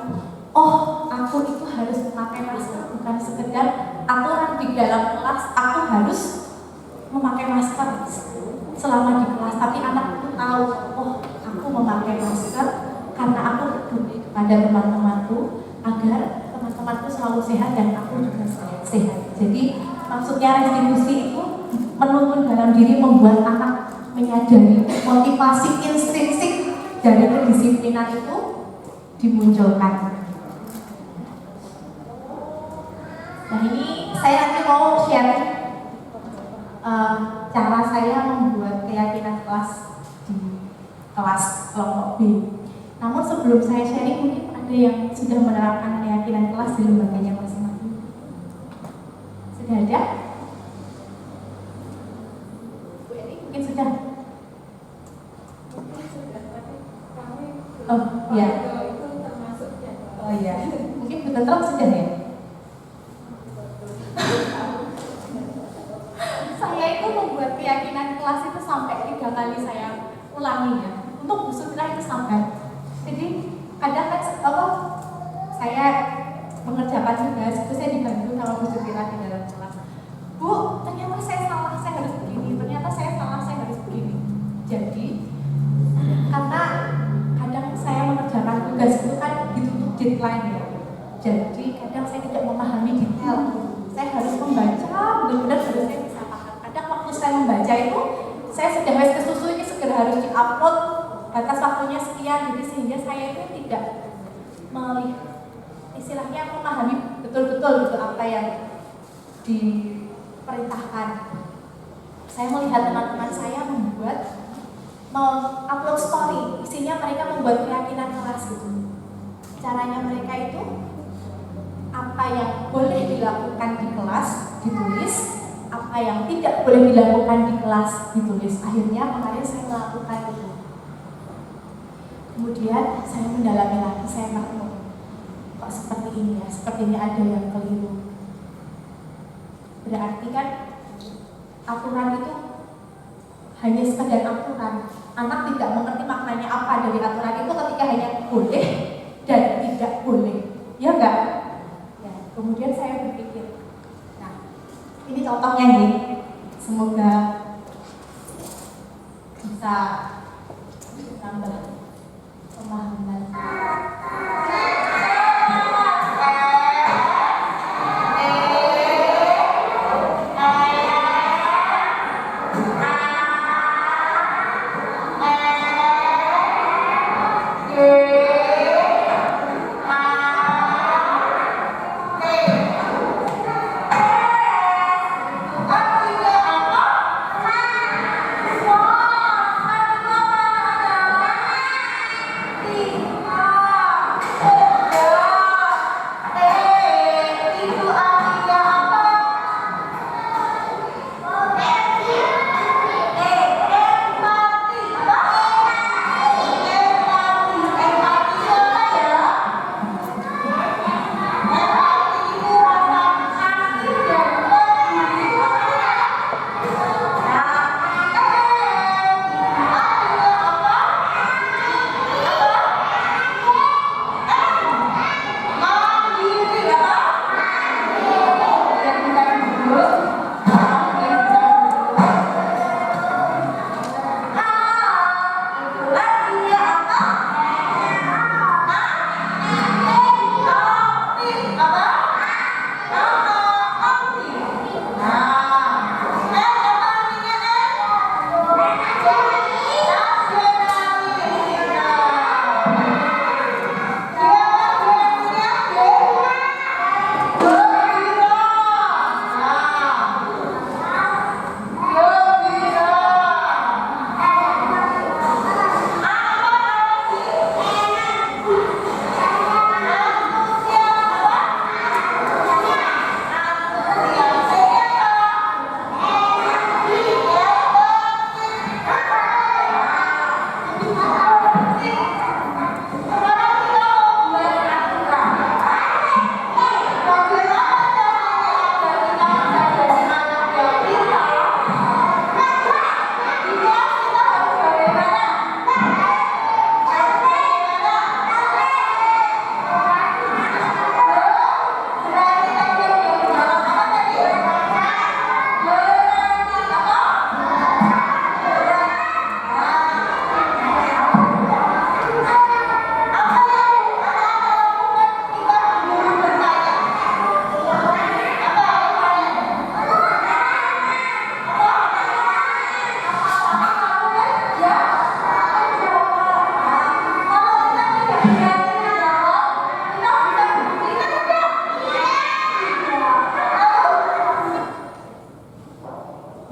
Oh, aku itu harus memakai masker, bukan sekedar aturan di dalam kelas. Aku harus memakai masker selama di kelas, tapi anak itu tahu, oh, aku memakai masker karena aku peduli kepada teman-temanku agar teman-temanku selalu sehat dan aku juga sehat. Jadi maksudnya restitusi itu menuntun dalam diri, membuat anak menyadari motivasi intrinsik dari kedisiplinan itu dimunculkan. Nah, ini saya nanti mau share cara saya membuat keyakinan kelas di kelas kelompok B. Namun sebelum saya sharing, mungkin ada yang sudah menerapkan keyakinan kelas di lembaganya masing-masing. Sudah ada? Bu Eni mungkin sudah. Oh iya. Oh iya. Mungkin Bu Tentrem sudah ya. Saya itu membuat keyakinan kelas itu sampai 3 kali saya ulangi ya. Untuk Bu Sutra itu sampai. Jadi kadang kan saya mengerjakan tugas itu saya dibantu sama Bu Sutra di dalam kelas. Bu, ternyata saya salah, saya harus begini. Ternyata saya salah, saya harus begini. Jadi karena kadang saya mengerjakan tugas itu kan ditutup deadline ya. Jadi kadang saya tidak memahami detail. Saya harus membaca, benar-benar harus saya bisa paham. Kadang waktu saya membaca itu, saya sudah wes kesusu ini segera harus diupload, batas waktunya sekian, jadi sehingga saya itu tidak melihat, istilahnya memahami betul-betul gitu apa yang diperintahkan. Saya melihat teman-teman saya upload story, isinya mereka membuat keyakinan kelas gitu. Caranya mereka itu apa yang boleh dilakukan di kelas ditulis, apa yang tidak boleh dilakukan di kelas ditulis. Akhirnya kemarin saya melakukan itu. Kemudian saya mendalami lagi, saya merenung, kok seperti ini ya, sepertinya ada yang keliru. Berarti kan aturan itu hanya sekadar aturan. Anak tidak mengerti maknanya apa dari aturan itu ketika hanya boleh dan tidak boleh, ya enggak? Ya, kemudian saya berpikir, nah ini contohnya nih, semoga bisa nambah pemahaman.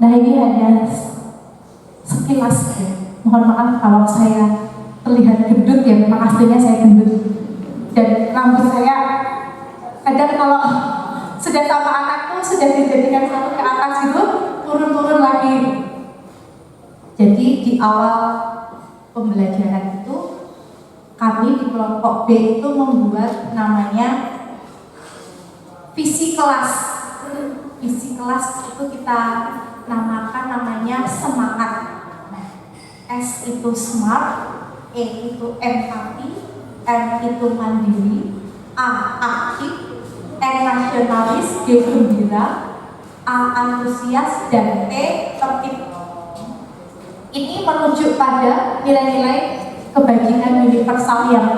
Nah ini hanya sekilas ya. Mohon maaf kalau saya terlihat gendut ya, memang aslinya saya gendut. Dan rambut saya kadang kalau sudah sama anakku sudah dijadikan satu ke atas itu turun-turun lagi. Jadi di awal pembelajaran itu kami di kelompok B itu membuat namanya visi kelas. Visi kelas itu kita namakan namanya semangat. Nah, S itu smart, E itu empati, M itu mandiri, A aktif, N nasionalis, G gembira, A antusias, dan T tertib. Ini merujuk pada nilai-nilai kebajikan universal yang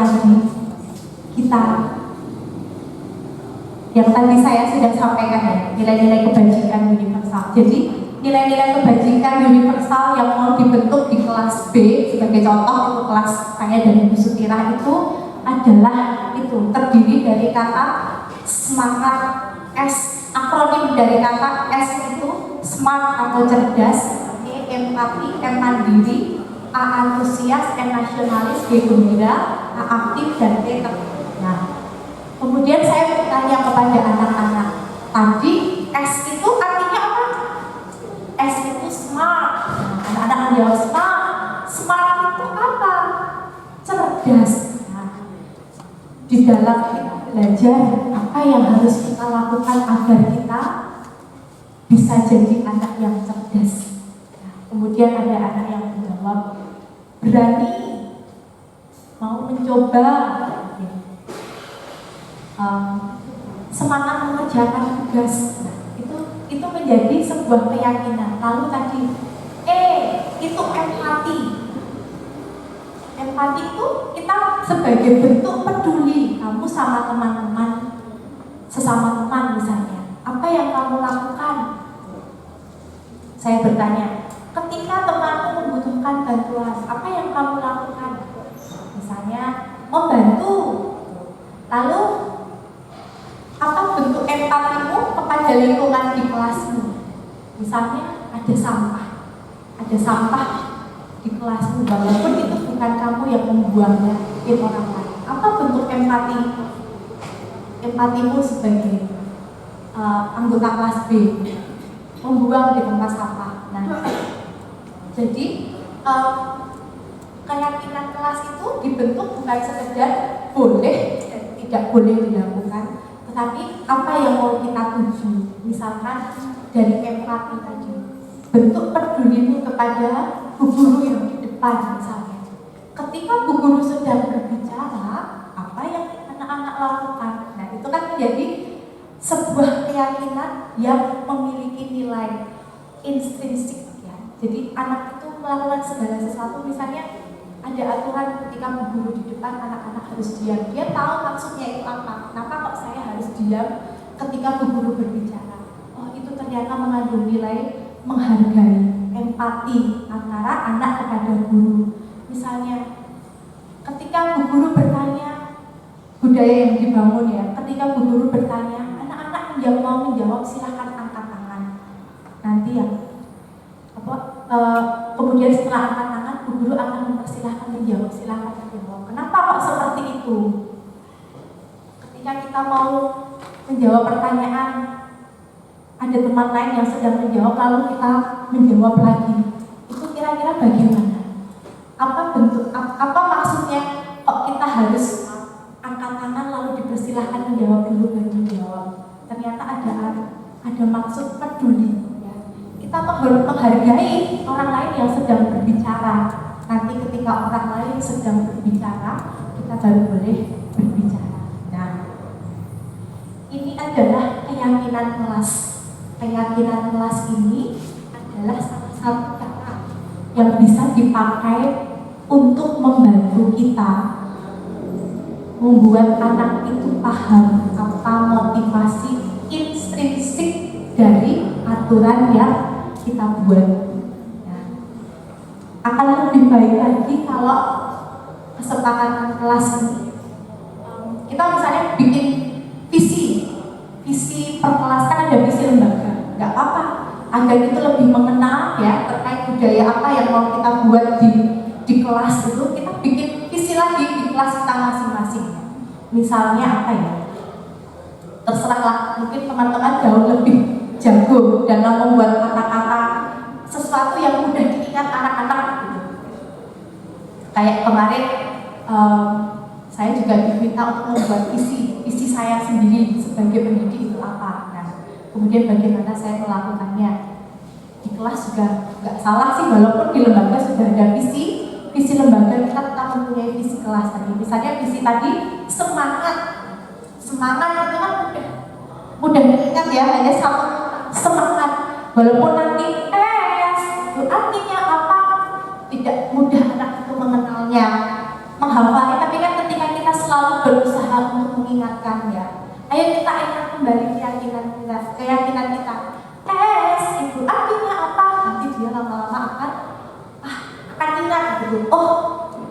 tadi saya sudah sampaikan ya, nilai-nilai kebajikan universal. Jadi nilai-nilai kebajikan universal yang mau dibentuk di kelas B sebagai contoh untuk kelas saya dan Ibu Sutira itu adalah itu terdiri dari kata semangat, S akronim dari kata S itu smart atau cerdas, E empati, M mandiri, A antusias, N nasionalis, G gembira, A aktif, dan T tertib. Nah, kemudian saya bertanya kepada anak-anak tadi, S itu artinya apa? S itu smart. Nah, anak-anak menjawab smart. Smart itu apa? Cerdas. Nah, di dalam kita belajar apa yang harus kita lakukan agar kita bisa jadi anak yang cerdas. Nah, kemudian ada anak yang menjawab berani, mau mencoba, semangat mengerjakan tugas. Nah, itu menjadi sebuah keyakinan. Lalu tadi itu empati. Empati itu kita sebagai bentuk peduli kamu sama teman-teman, sesama teman misalnya. Apa yang kamu lakukan? Saya bertanya, ketika temanmu membutuhkan bantuan, apa yang kamu lakukan? Misalnya membantu. Lalu apa bentuk empatimu kepada lingkungan di kelasmu? Misalnya ada sampah di kelasmu, walaupun itu bukan kamu yang membuangnya, itu orang lain. Apa bentuk empati? Empatimu sebagai anggota kelas B, membuang di tempat sampah. Nah, jadi keyakinan kelas itu dibentuk bukan sekedar boleh dan tidak boleh dilakukan, tetapi apa yang mau kita tuju. Misalkan dari empati tadi, bentuk pedulimu kepada bu guru yang di depan misalnya. Ketika bu guru sedang berbicara, apa yang anak-anak lakukan? Nah, itu kan menjadi sebuah keyakinan yang memiliki nilai intrinsik ya. Jadi anak itu melakukan segala sesuatu, misalnya ada aturan ketika bu guru di depan anak-anak harus diam. Dia tahu maksudnya itu apa. Kenapa kok saya harus diam ketika bu guru berbicara? Oh, itu ternyata mengandung nilai menghargai, empati antara anak kepada guru. Misalnya ketika bu guru bertanya, budaya yang dibangun ya, ketika bu guru bertanya, anak-anak yang mau menjawab silahkan angkat tangan. Nanti yang kemudian setelah angkat tangan, bu guru akan mempersilahkan menjawab, silahkan menjawab. Kenapa kok seperti itu? Ketika kita mau menjawab pertanyaan, ada teman lain yang sedang menjawab, lalu kita menjawab lagi. Itu kira-kira bagaimana? Apa maksudnya kok kita harus angkat tangan lalu dipersilahkan menjawab dulu baru menjawab? Ternyata ada maksud peduli. Ya. Kita menghargai orang lain yang sedang berbicara. Nanti ketika orang lain sedang berbicara, kita baru boleh berbicara. Nah, ini adalah keyakinan kelas. Keyakinan kelas ini adalah salah satu kata yang bisa dipakai untuk membantu kita membuat anak itu paham apa motivasi intrinsik dari aturan yang kita buat. Nah, akan lebih baik lagi kalau kesepakatan kelas ini kita misalnya bikin visi per kelas, kan ada visi lembaga. Nggak apa-apa, agar itu lebih mengenal budaya apa yang mau kita buat di kelas itu, kita bikin visi lagi di kelas kita masing-masing. Misalnya apa ya? Terserahlah, mungkin teman-teman jauh lebih jago dalam membuat kata-kata sesuatu yang mudah diingat anak-anak. Kayak kemarin saya juga diminta untuk membuat visi saya sendiri sebagai pendidik itu apa. Nah, kemudian bagaimana saya melakukannya di kelas juga nggak salah sih, walaupun di lembaga sudah ada visi lembaga, kita tetap mempunyai visi kelas tadi. Misalnya visi tadi semangat itu kan mudah diingat ya, hanya satu semangat. Walaupun nanti itu artinya apa, tidak mudah anak itu mengenalnya, menghafalnya, tapi kan ketika kita selalu berusaha untuk mengingatkan ya, ayo kita ingat kembali keyakinan kita. Itu artinya apa? Nanti dia lama-lama akan ingat gitu. Oh,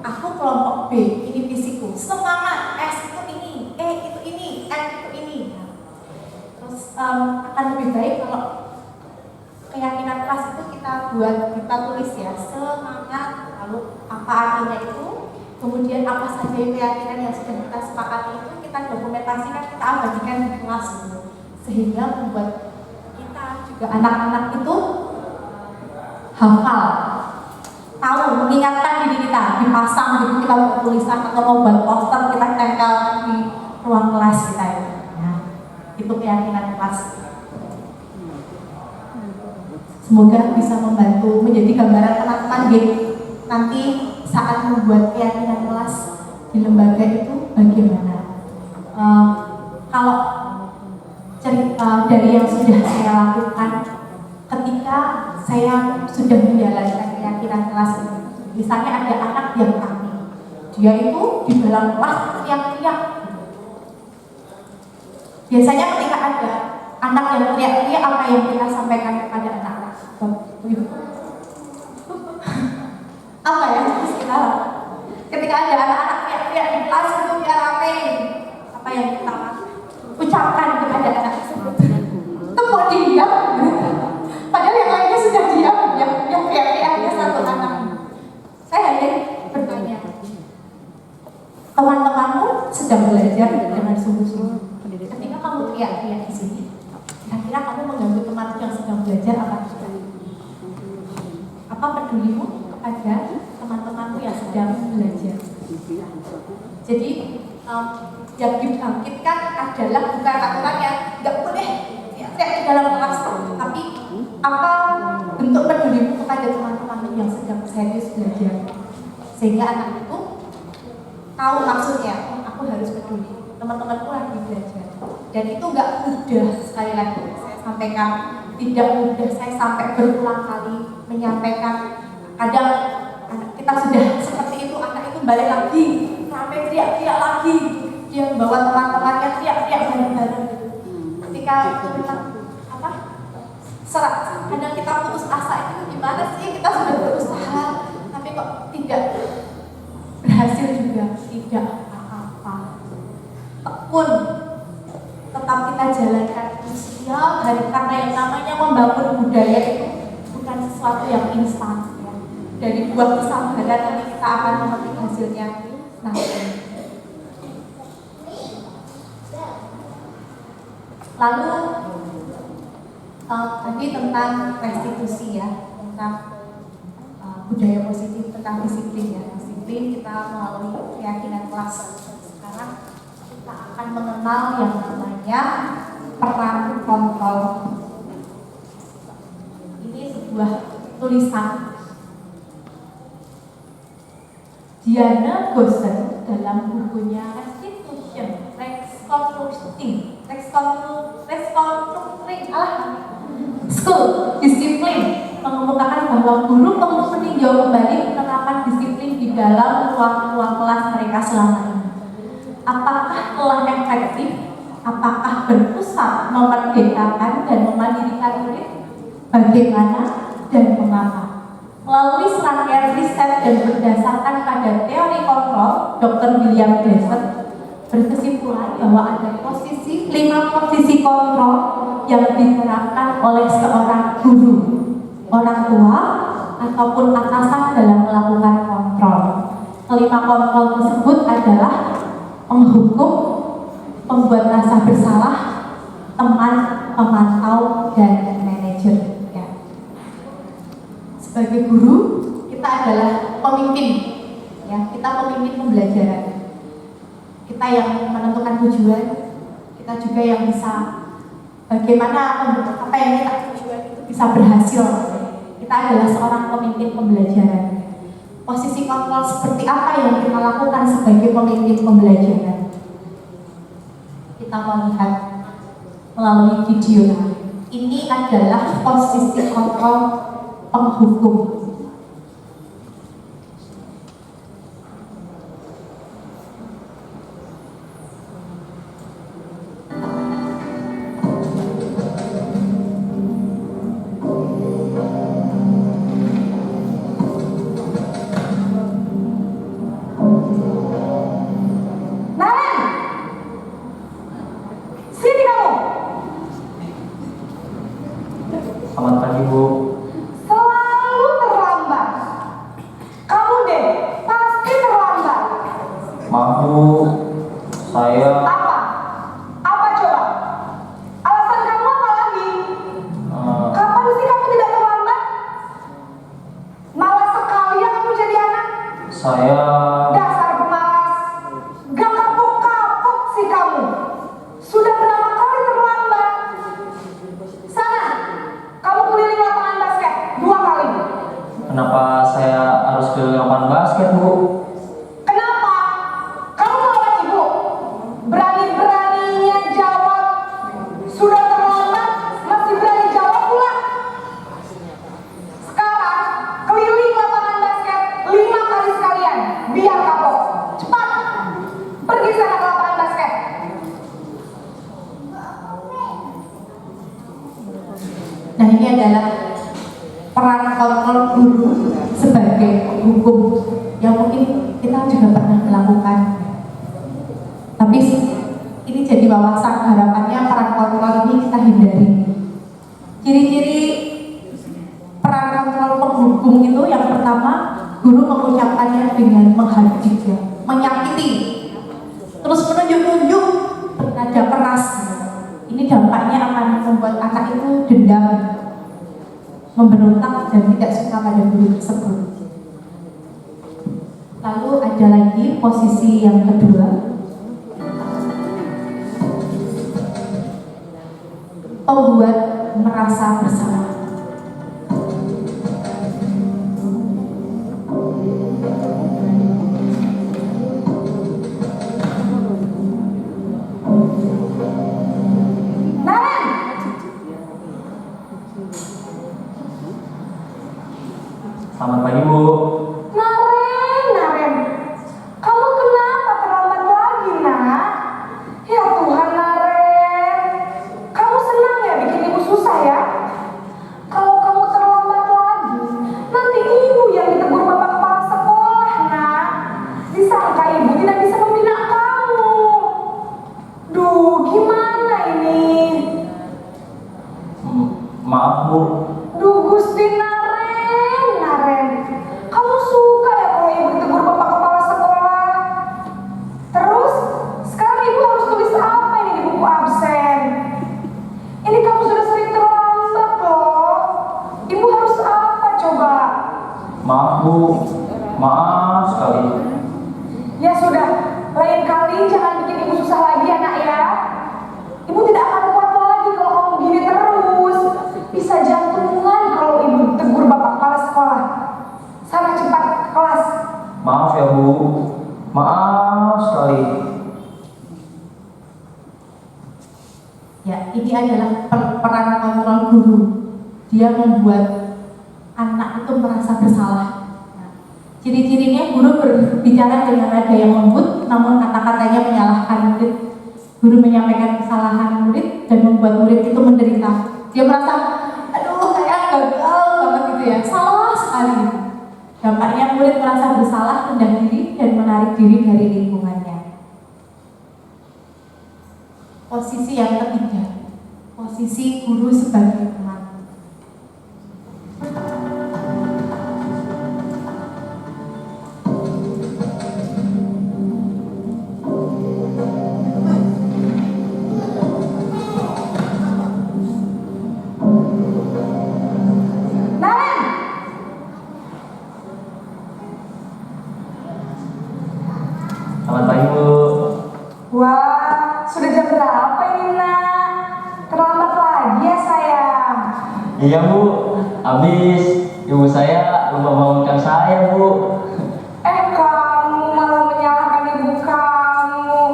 aku kelompok B, ini visiku. Semangat, S itu ini, E itu ini, N itu ini. Terus akan lebih baik kalau keyakinan kelas itu kita tulis ya, semangat, lalu apa artinya itu, kemudian apa saja keyakinan yang sudah kita sepakati itu kita dokumentasikan, kita abadikan di kelas gitu. Sehingga membuat kita juga anak-anak itu hafal, tahu, mengingatkan diri kita, dipasang gitu, kita buat tulisan atau mau buat poster, kita tempel di ruang kelas kita itu. Nah, itu keyakinan kelas. Semoga bisa membantu menjadi gambaran teman-teman nanti saat membuat keyakinan kelas di lembaga itu bagaimana. Kalau cerita dari yang sudah saya lakukan ketika saya sudah menjalankan keyakinan kelas ini, misalnya ada anak yang kami, dia itu di dalam kelas teriak-teriak. Biasanya ketika ada anak yang teriak-teriak, apa yang kita sampaikan kepada anak-anak? Apa ya? Ketika ada anak-anak teriak-teriak di kelas itu biar rame, apa yang kita ucapkan kepada anak tersebut? Tepuk diam. Padahal yang lainnya sudah diam, yang teriak-teriak hanya satu anak. Saya hanya bertanya, teman-temanmu sedang belajar dengan sungguh-sungguh. Ketika kamu teriak-teriak di sini, kira-kira kamu mengganggu teman yang sedang belajar apa tidak? Apa pedulimu kepada teman-temanmu yang sedang belajar? Jadi yang dibangkitkan adalah bukan aturan yang nggak boleh teriak di dalam kelas, tapi apa bentuk pedulimu kepada teman-temanmu yang sedang serius belajar, sehingga anak itu tahu maksudnya, aku harus peduli, teman-temanku lagi belajar. Dan itu nggak mudah, sekali lagi saya sampaikan, tidak mudah. Saya sampai berulang kali menyampaikan, kadang anak kita sudah seperti itu, anak itu balik lagi sampai teriak-teriak lagi, dia membawa teman-temannya teriak-teriak bareng-bareng gitu. Ketika itu memang serak, kadang kita putus asa, itu gimana sih, kita sudah berusaha tapi kok tidak berhasil juga, tidak apa-apa, tekun, tetap kita jalankan setiap hari, karena yang namanya membangun budaya itu bukan sesuatu yang instan ya. Dari buah kesabaran nanti kita akan memetik hasilnya nanti. Lalu tadi tentang restitusi ya, tentang budaya positif, tentang disiplin ya. Disiplin kita melalui keyakinan kelas. Sekarang kita akan mengenal yang namanya peran kontrol. Ini sebuah tulisan Diana Gosen dalam bukunya School Disiplin, mengemukakan bahwa guru perlu meninjau kembali penerapan disiplin di dalam ruang-ruang kelas mereka selama ini. Apakah telah efektif? Apakah berpusat memerdekakan dan memandirikan murid? Bagaimana dan mengapa? Melalui serangkaian riset dan berdasarkan pada teori kontrol, Dr. William Glasser berkesimpulan bahwa ada 5 posisi kontrol yang diterapkan oleh seorang guru, orang tua, ataupun atasan dalam melakukan kontrol. Kelima kontrol tersebut adalah penghukum, pembuat rasa bersalah, teman, pemantau, dan manajer. Ya. Sebagai guru, kita adalah pemimpin. Ya, kita pemimpin pembelajaran. Kita yang menentukan tujuan, kita juga yang bisa bagaimana apa yang kita tujuan itu bisa berhasil. Kita adalah seorang pemimpin pembelajaran. Posisi kontrol seperti apa yang kita lakukan sebagai pemimpin pembelajaran? Kita melihat melalui video. Ini adalah posisi kontrol penghukum. Selamat pagi, Bu. Selalu terlambat. Kamu deh, pasti terlambat. Maaf, Bu. Saya Apa? Apa coba? Alasan kamu apa lagi? Kapan sih kamu tidak terlambat? Malas sekali ya kamu jadi anak. saya Dasar pemalas. Gak kapok-kapok sih kamu. Sudah berapa kali terlambat? Sana, kamu keliling lapangan basket 2 kali. kenapa saya harus ke lapangan basket, Bu? Kenapa? Kamu melawan ibu? Berani-beraninya jawab. Sudah terlambat, masih berani jawab pula. Sekarang, keliling lapangan basket 5 kali sekalian. Biar kapok. Cepat. Pergi sana ke lapangan basket. Nah, ini adalah peran kontrol guru sebagai hukum yang mungkin kita juga pernah melakukan. Tapi ini jadi wawasan, harapannya peran kontrol ini kita hindari. Ciri-ciri peran kontrol penghukum itu yang pertama, guru mengucapkannya dengan menghadik, ya, menyakiti, terus menunjuk-nunjuk bernada keras. Ini dampaknya akan membuat anak itu dendam, memberontak, dan tidak suka pada guru tersebut. Lalu ada lagi posisi yang kedua, pembuat merasa bersalah. Naren, Selamat pagi, Bu. Naren. Kamu kenapa terlambat lagi, nak? Ya Tuhan, Naren. Kamu senang ya bikin ibu susah ya? Kalau kamu terlambat lagi, nanti ibu yang ditegur bapak kepala sekolah, nak. Disangka ibu tidak bisa membina kamu. Duh, gimana ini? Maaf, Bu. Duh, Gusti Naren. Kamu suka ya kalau ibu ditegur bapak kepala sekolah? Terus, sekarang ibu harus tulis apa ini di buku absen? Ini kamu sudah sering terlambat loh. Ibu harus apa coba? Maaf, Bu. Maaf sekali. Ya sudah, lain kali jangan bikin ibu susah lagi ya, nak ya. Ibu tidak akan kuat lagi kalau kamu begini terus. Bisa jantungan kalau ibu tegur bapak kepala sekolah. Sana cepat ke kelas. Maaf ya, Bu. Maaf sekali. Ya, ini adalah peran kontrol guru. Dia membuat anak itu merasa bersalah. Nah, ciri-cirinya guru berbicara dengan nada yang lembut, namun kata-katanya menyalahkan murid. Guru menyampaikan kesalahan murid dan membuat murid itu menderita. Dia merasa, aduh saya gagal banget gitu ya, salah sekali. Dampaknya murid merasa bersalah, rendah diri, dan menarik diri dari lingkungannya. Posisi yang ketiga, posisi guru sebagai teman. apa ini nak? Terlambat lagi ya sayang? Iya Bu, habis ibu saya lupa bangunkan saya Bu. Kamu malah menyalahkan ibu kamu.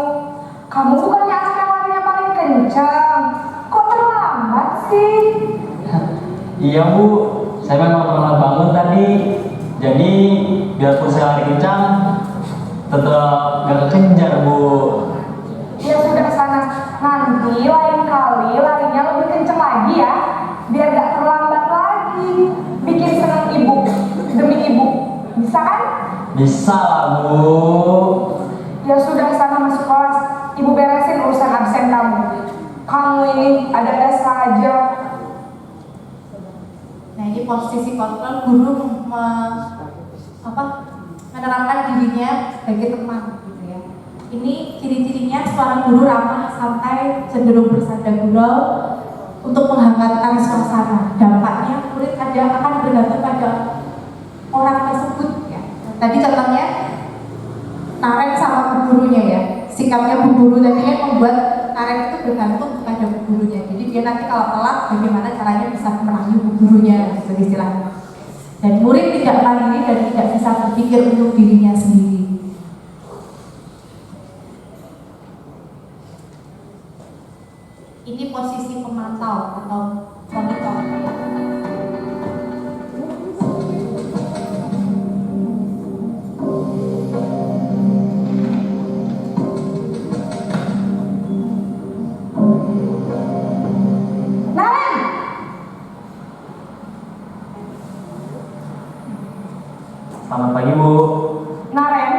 Kamu bukannya anak yang larinya paling kencang. Kok terlambat sih? Iya Bu, saya memang terlambat bangun tadi. Jadi biarpun saya lari kencang, tetap gak kekejar Bu. Ya sudah sana, nanti lain kali larinya lebih kencang lagi ya, biar gak terlambat lagi. Bikin seneng ibu demi ibu, bisa kan? Bisa lah Bu. Ya sudah sana masuk kelas, ibu beresin urusan absen kamu. Kamu ini ada saja. Nah ini posisi kontrol guru menerapkan dirinya sebagai teman gitu ya. Ini ciri-cirinya seorang guru ramah, santai, cenderung bersanda gurau untuk menghangatkan suasana. Dampaknya murid akan bergantung pada orang tersebut ya. Tadi contohnya Naren sama bu gurunya ya. Sikapnya bu guru tadi kan membuat Naren itu bergantung kepada bu gurunya. Jadi dia nanti kalau telat bagaimana caranya bisa merangi bu gurunya gitu istilahnya. Dan murid tidak mandiri dan tidak bisa berpikir untuk dirinya sendiri. Ini posisi pemantau atau monitor. Selamat pagi Bu. Naren,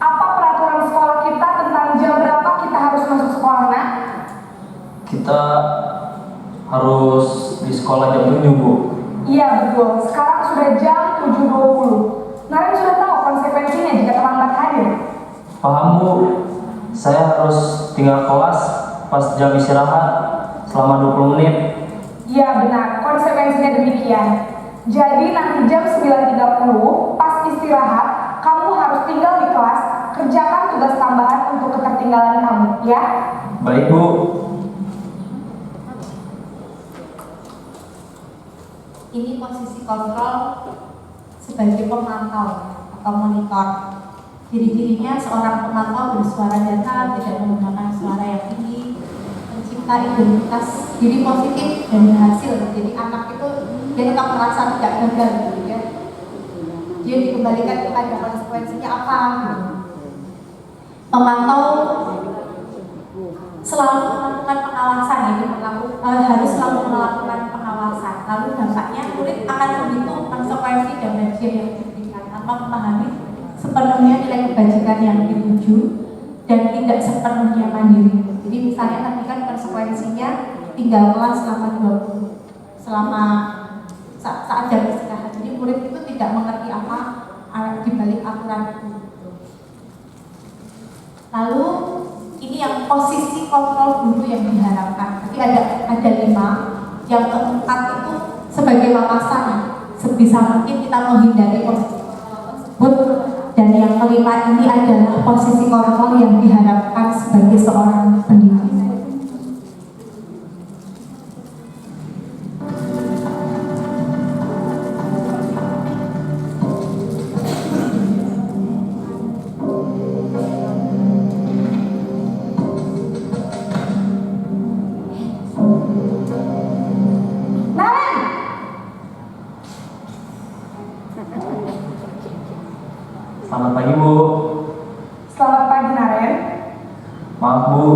apa peraturan sekolah kita tentang jam berapa kita harus masuk sekolah, nak? Kita harus di sekolah jam 7 Bu. Iya betul, sekarang sudah jam 7.20. Naren sudah tahu konsekuensinya jika terlambat hadir. Paham Bu, saya harus tinggal kelas pas jam istirahat selama 20 menit. Iya benar, konsekuensinya demikian. Jadi nanti jam 9.30 pas istirahat, kamu harus tinggal di kelas, kerjakan tugas tambahan untuk ketertinggalan kamu, ya? Baik Bu. Ini posisi kontrol sebagai pemantau atau monitor. Ciri-cirinya seorang pemantau bersuara datar, tidak menggunakan suara yang tinggi, mencipta identitas diri positif dan berhasil. Jadi anak itu dia tetap merasa tidak gagal gitu ya. Dia dikembalikan kepada konsekuensinya apa gitu. Pemantau selalu melakukan pengawasan, jadi harus selalu melakukan pengawasan. Lalu dampaknya murid akan menghitung konsekuensi dan hadiah yang diberikan tanpa memahami sepenuhnya nilai kebajikan yang dituju dan tidak sepenuhnya mandiri. Jadi misalnya tadi kan konsekuensinya tinggal kelas selama saat jam istirahat. Jadi murid itu tidak mengerti apa di balik aturan itu. Lalu ini yang posisi kontrol guru yang diharapkan. Jadi ada 5. Yang keempat itu sebagai wawasan. Sebisa mungkin kita menghindari posisi tersebut. Dan yang kelima ini adalah posisi kontrol yang diharapkan sebagai seorang pendidik. Selamat pagi Bu. Selamat pagi, Naren. Maaf Bu,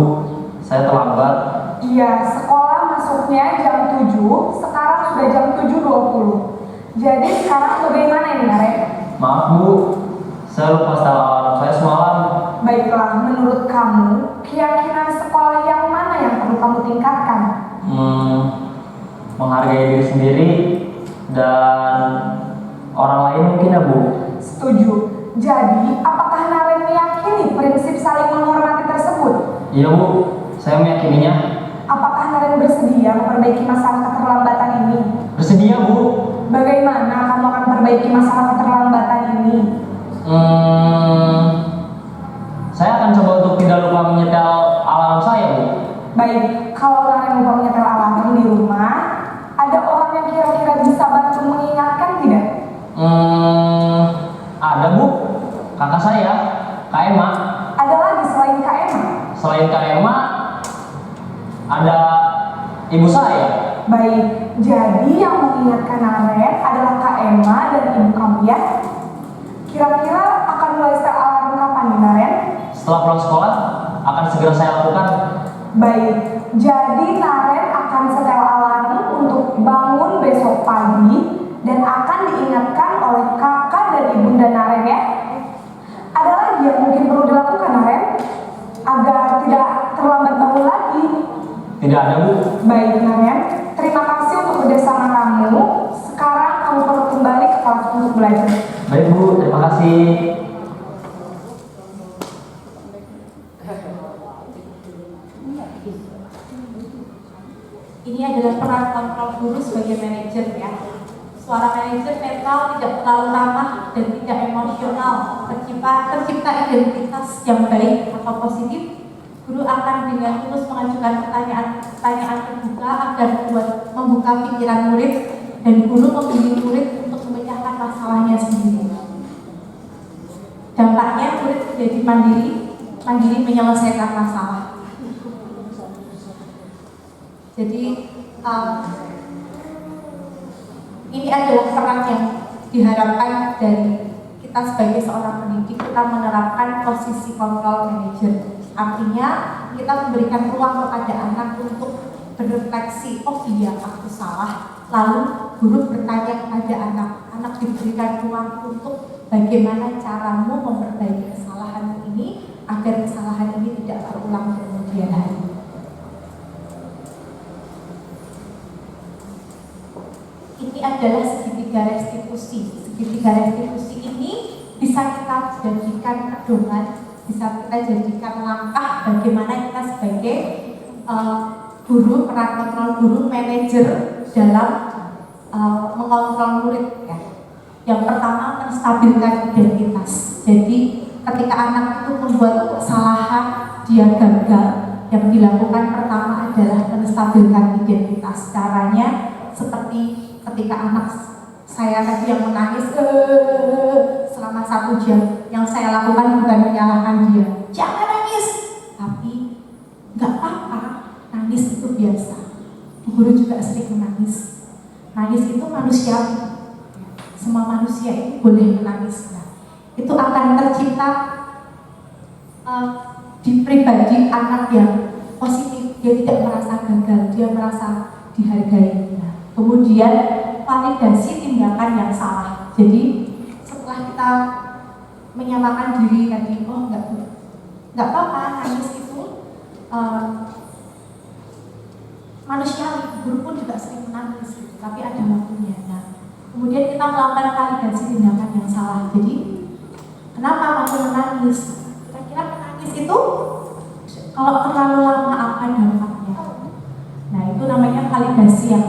saya terlambat. Iya, sekolah masuknya jam 7, sekarang sudah jam 7.20. Jadi sekarang bagaimana ini, Naren? Maaf Bu, saya lupa setel alarm saya semalam. Baiklah, menurut kamu, keyakinan sekolah yang mana yang perlu kamu tingkatkan? Menghargai diri sendiri dan orang lain mungkin ya Bu. Setuju. Jadi, apakah Naren meyakini prinsip saling menghormati tersebut? Iya Bu, saya meyakininya. Apakah Naren bersedia memperbaiki masalah keterlambatan ini? Bersedia Bu. Bagaimana kamu akan memperbaiki masalah keterlambatan ini? Saya akan coba untuk tidak lupa menyetel alarm saya Bu. Baik. Baik, kalau Naren lupa menyetel alarm di rumah, ada orang yang kira-kira bisa bantu mengingatkan tidak? Ada Bu, kakak saya, Kak Emma. Ada lagi selain Kak Emma? Selain Kak Emma, ada ibu saya. Baik, jadi yang mengingatkan Naren adalah Kak Emma dan ibu kamu ya? Kira-kira akan mulai setel alarm kapan nih Naren? Setelah pulang sekolah, akan segera saya lakukan. Baik, jadi Naren akan setel alarm untuk bangun besok pagi dan akan diingatkan oleh kakak dan ibunda Naren ya. Ada lagi yang mungkin perlu dilakukan Naren agar tidak terlambat bangun lagi? Tidak ada Bu. Baik Naren, terima kasih untuk kerjasama kamu. Sekarang kamu perlu kembali ke kelas untuk belajar. Baik Bu, terima kasih. Ini adalah peran kontrol guru sebagai manajer ya. Suara manajer netral, tidak terlalu ramah dan tidak emosional. Tercipta identitas yang baik atau positif. Guru akan dengan tulus mengajukan pertanyaan terbuka agar membuka pikiran murid, dan guru membimbing murid untuk memecahkan masalahnya sendiri. Dampaknya murid menjadi mandiri menyelesaikan masalah. Jadi ini adalah peran yang diharapkan dari kita sebagai seorang pendidik. Kita menerapkan posisi kontrol manager. Artinya kita memberikan ruang kepada anak untuk berrefleksi, oh iya aku salah. Lalu guru bertanya kepada anak diberikan ruang untuk bagaimana caramu memperbaiki kesalahan ini agar kesalahan ini tidak terulang di kemudian hari. Ini adalah segitiga restitusi. Segitiga restitusi ini bisa kita jadikan pedoman, bisa kita jadikan langkah bagaimana kita sebagai guru, peran kontrol guru, manajer dalam mengontrol murid ya. Yang pertama, menstabilkan identitas. Jadi ketika anak itu membuat kesalahan, dia gagal, yang dilakukan pertama adalah menstabilkan identitas. Caranya seperti ketika anak saya tadi yang menangis selama 1 jam, yang saya lakukan bukan menyalahkan dia, jangan nangis, tapi nggak apa-apa, nangis itu biasa. Guru juga sering menangis. Nangis itu manusiawi. Semua manusia itu boleh menangis. Nah, itu akan tercipta di pribadi anak yang positif. Dia tidak merasa gagal, dia merasa dihargai. Nah, kemudian validasi tindakan yang salah. Jadi setelah kita menyamakan diri tadi, oh nggak apa-apa, nangis itu manusiawi. Guru pun juga sering menangis, gitu, tapi ada waktunya. Nah, kemudian kita melakukan validasi tindakan yang salah. Jadi kenapa kamu menangis? Kira-kira menangis itu kalau terlalu lama apa dampaknya? Nah, itu namanya validasi yang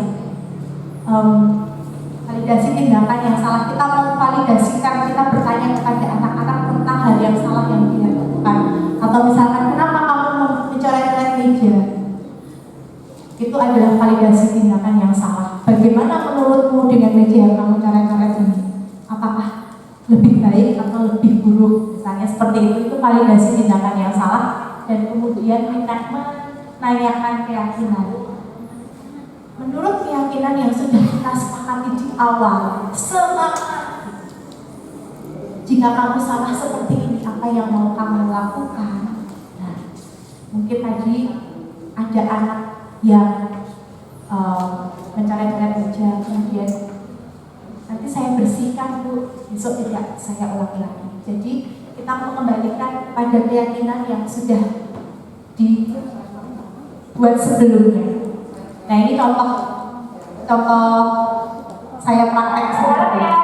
validasi tindakan yang salah. Kita memvalidasikan, kita bertanya kepada anak-anak tentang hal yang salah yang dia lakukan. Atau misalkan, kenapa kamu mencoret-coret meja? Itu adalah validasi tindakan yang salah. Bagaimana menurutmu dengan meja yang kamu coret-coret ini? Apakah lebih baik atau lebih buruk? Misalnya seperti itu validasi tindakan yang salah. Dan kemudian menanyakan keyakinan. Menurut keyakinan yang sudah kita sepakati di awal, semangat. Jika kamu salah seperti ini, apa yang mau kamu lakukan? Nah, mungkin tadi ada anak yang mencoret-coret meja, kemudian nanti saya bersihkan Bu, besok tidak saya ulangi lagi. Jadi kita mengembalikan pada keyakinan yang sudah dibuat sebelumnya. Nah, ini contoh saya praktek seperti ini.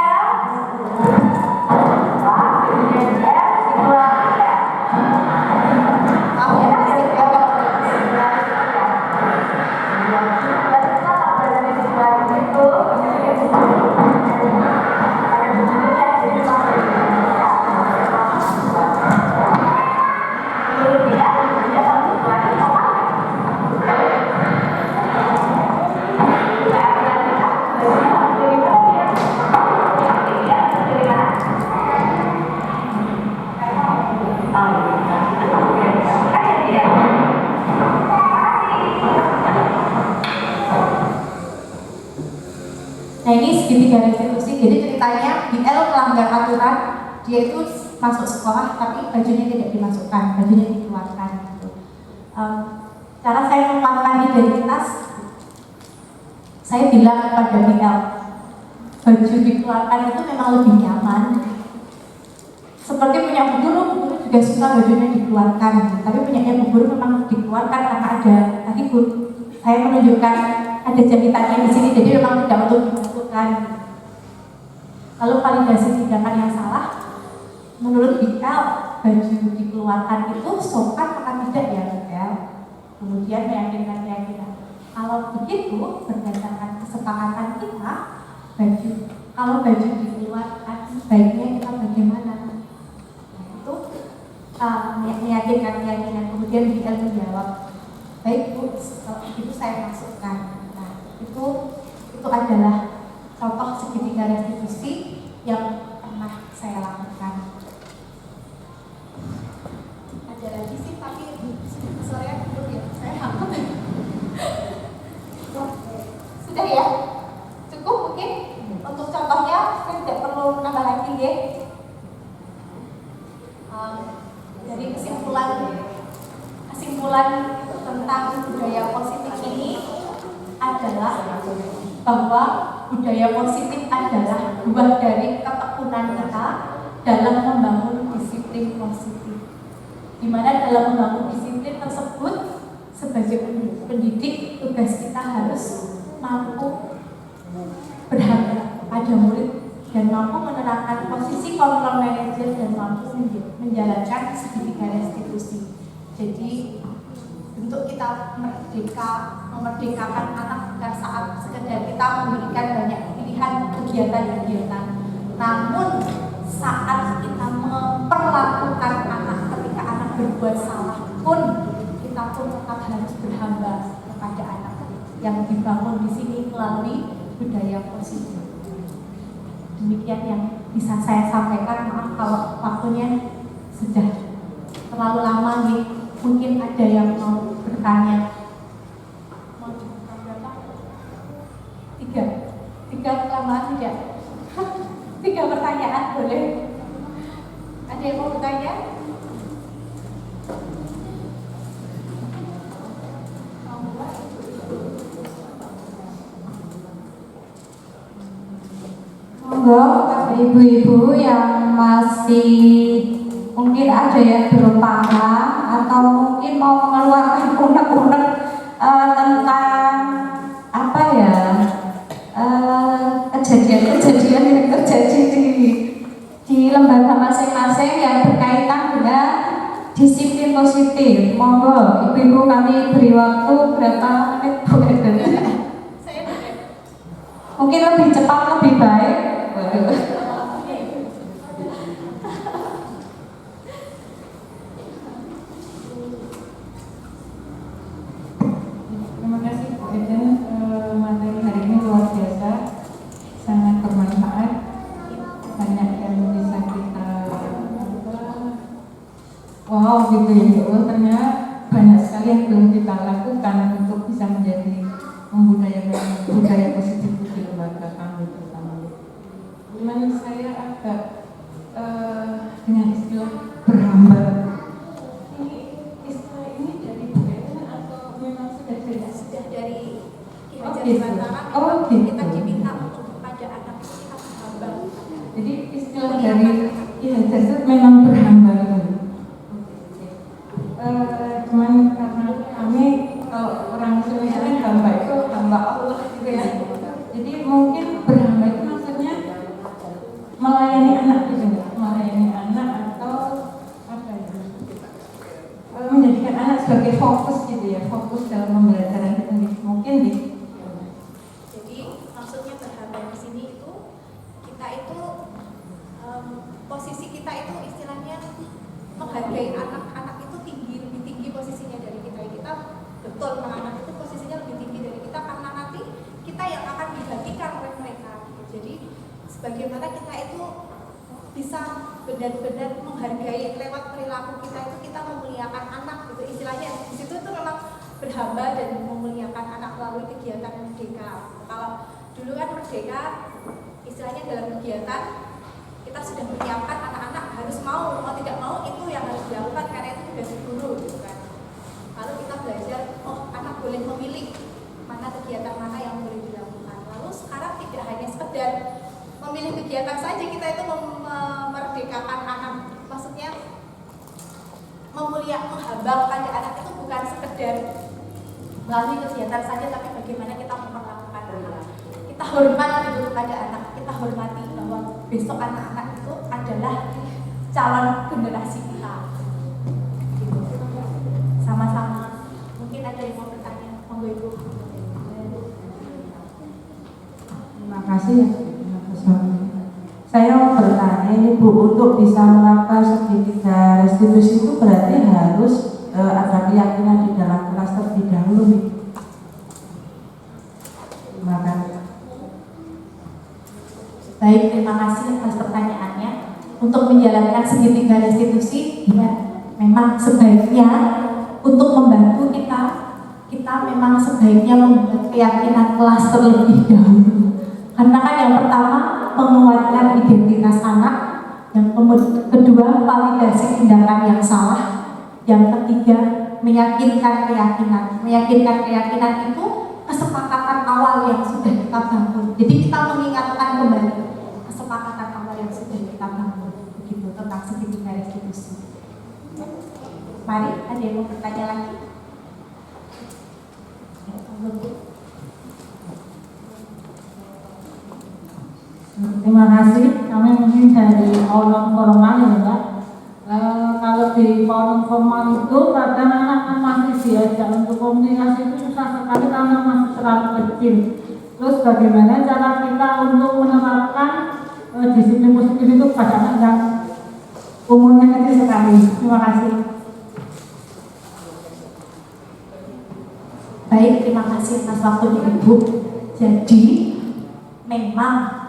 Nah ini segitiga restitusi. Jadi ceritanya BL melanggar aturan, dia itu masuk sekolah tapi bajunya tidak dimasukkan, bajunya dikeluarkan. Gitu. Cara saya mengungkapkan identitas, saya bilang kepada BL, baju dikeluarkan itu memang lebih nyaman. Seperti punya Bu Guru juga suka bajunya dikeluarkan, tapi punyanya Bu Guru memang dikeluarkan karena ada tadi saya menunjukkan ada jahitannya di sini, jadi memang tidak untuk dimasukkan. Lalu validasi tindakan yang salah, menurut BL baju dikeluarkan itu sopan apa tidak ya BL? Kemudian meyakinkan keyakinan. Kalau begitu berdasarkan kesepakatan kita, kalau baju dikeluarkan baiknya kita bagaimana? Meyakinkan keyakinan. Kemudian BL menjawab, baik Bu, itu saya masukkan. Nah, itu adalah contoh segitiga restitusi yang pernah saya lakukan. Ada lagi sih, tapi sore belum ya, saya hafal. Sudah ya? Cukup mungkin? Untuk contohnya saya tidak perlu menambah lagi ya. Dari kesimpulan tentang budaya positif ini adalah bahwa budaya positif adalah buah dari ketekunan kita dalam membangun disiplin positif. Di mana dalam membangun disiplin tersebut sebagai pendidik tugas kita harus mampu berhamba pada murid dan mampu menerapkan posisi kontrol manajer dan mampu menjalankan segitiga restitusi. Jadi untuk kita memerdekakan anak bukan saat sekedar kita memberikan banyak pilihan kegiatan-kegiatan, namun saat kita memperlakukan anak ketika anak berbuat salah pun kita pun tetap harus berhamba kepada anak yang dibangun di sini melalui budaya positif. Demikian yang bisa saya sampaikan. Maaf kalau waktunya sudah terlalu lama nih. Mungkin ada yang mau bertanya. Mau dibuka berapa? 3 kelamaan tidak? 3 pertanyaan boleh? Ada yang mau bertanya? Monggo ibu-ibu yang masih mungkin ada yang belum paham atau mungkin mau mengeluarkan unek-unek tentang apa ya kejadian-kejadian yang terjadi di lembaga masing-masing yang berkaitan dengan disiplin positif. Monggo ibu-ibu, kami beri waktu berapa menit Bu Eden? Mungkin lebih cepat lebih baik. Terima kasih Bu Eden, materi hari ini luar biasa, sangat bermanfaat, banyak yang bisa kita wow gitu ya. Ternyata banyak sekali yang belum kita lakukan untuk bisa menjadi membudayakan budaya positif di lembaga kami terutama. Cuman saya agak dengan istilah berhamba. Ini istilah ini dari Bu Eden atau memang sudah dari Ki Hajar Dewantara, kita diminta untuk kepada anak kita berhamba. Jadi istilah dari Ki Hajar itu memang berhamba gitu. Cuman karena kami kalau orang Muslim itu kan hamba itu hamba Allah gitu ya. Jadi mungkin berhamba itu maksudnya melayani anak gitu, melayani anak atau apa ya? Menjadikan anak sebagai fokus gitu ya, fokus dalam pembelajaran itu mungkin di. Jadi maksudnya berhamba di sini itu kita itu posisi kita itu istilahnya menghargai anak-anak itu lebih tinggi posisinya dari kita. Kita betul anak itu posisinya lebih tinggi dari kita karena nanti kita yang akan dibagikan oleh mereka. Jadi sebagaimana kita itu bisa benar-benar menghargai lewat perilaku kita itu kita memuliakan anak gitu istilahnya. Di situ itu memang berhamba dan memuliakan anak melalui kegiatan merdeka. Kalau dulu kan merdeka istilahnya dalam kegiatan kita sudah menyiapkan anak-anak harus mau tidak mau itu yang harus dilakukan karena itu tugas guru gitu kan. Lalu kita belajar, oh anak boleh memilih mana kegiatan mana yang boleh dilakukan. Lalu sekarang tidak hanya sekedar memilih kegiatan saja, kita itu memerdekakan anak, maksudnya menghabang pada anak itu bukan sekedar melalui kegiatan saja, tapi bagaimana kita memperlakukan anak. Kita hormat gitu kepada anak, kita hormati bahwa besok anak-anak itu adalah calon generasi kita. Gitu. Sama-sama. Mungkin ada yang mau bertanya, monggo Ibu. Terima kasih. Saya mau bertanya ini Bu, untuk bisa melakukan segitiga restitusi itu berarti harus ada keyakinan di dalam kelas terlebih dahulu. Terima kasih. Baik, terima kasih atas pertanyaannya. Untuk menjalankan segitiga restitusi, ya, memang sebaiknya untuk membantu kita memang sebaiknya membuat keyakinan kelas terlebih dahulu. Karena kan yang pertama menguatkan identitas anak, yang kedua validasi tindakan yang salah, yang ketiga meyakinkan keyakinan. Meyakinkan keyakinan itu kesepakatan awal yang sudah kita bangun. Jadi kita mengingatkan kembali kesepakatan awal yang sudah kita bangun, begitu tentang segitiga restitusi. Mari, ada yang mau bertanya lagi? Terima kasih. Kami mungkin dari forum formal ya Mbak. Kalau di forum formal itu kadang anak masih diajak untuk komunikasi itu susah sekali karena masih terlalu kecil. Terus bagaimana cara kita untuk menerapkan disiplin positif itu pada anak yang umurnya kecil sekali? Terima kasih. Baik, terima kasih atas waktunya Ibu. Jadi memang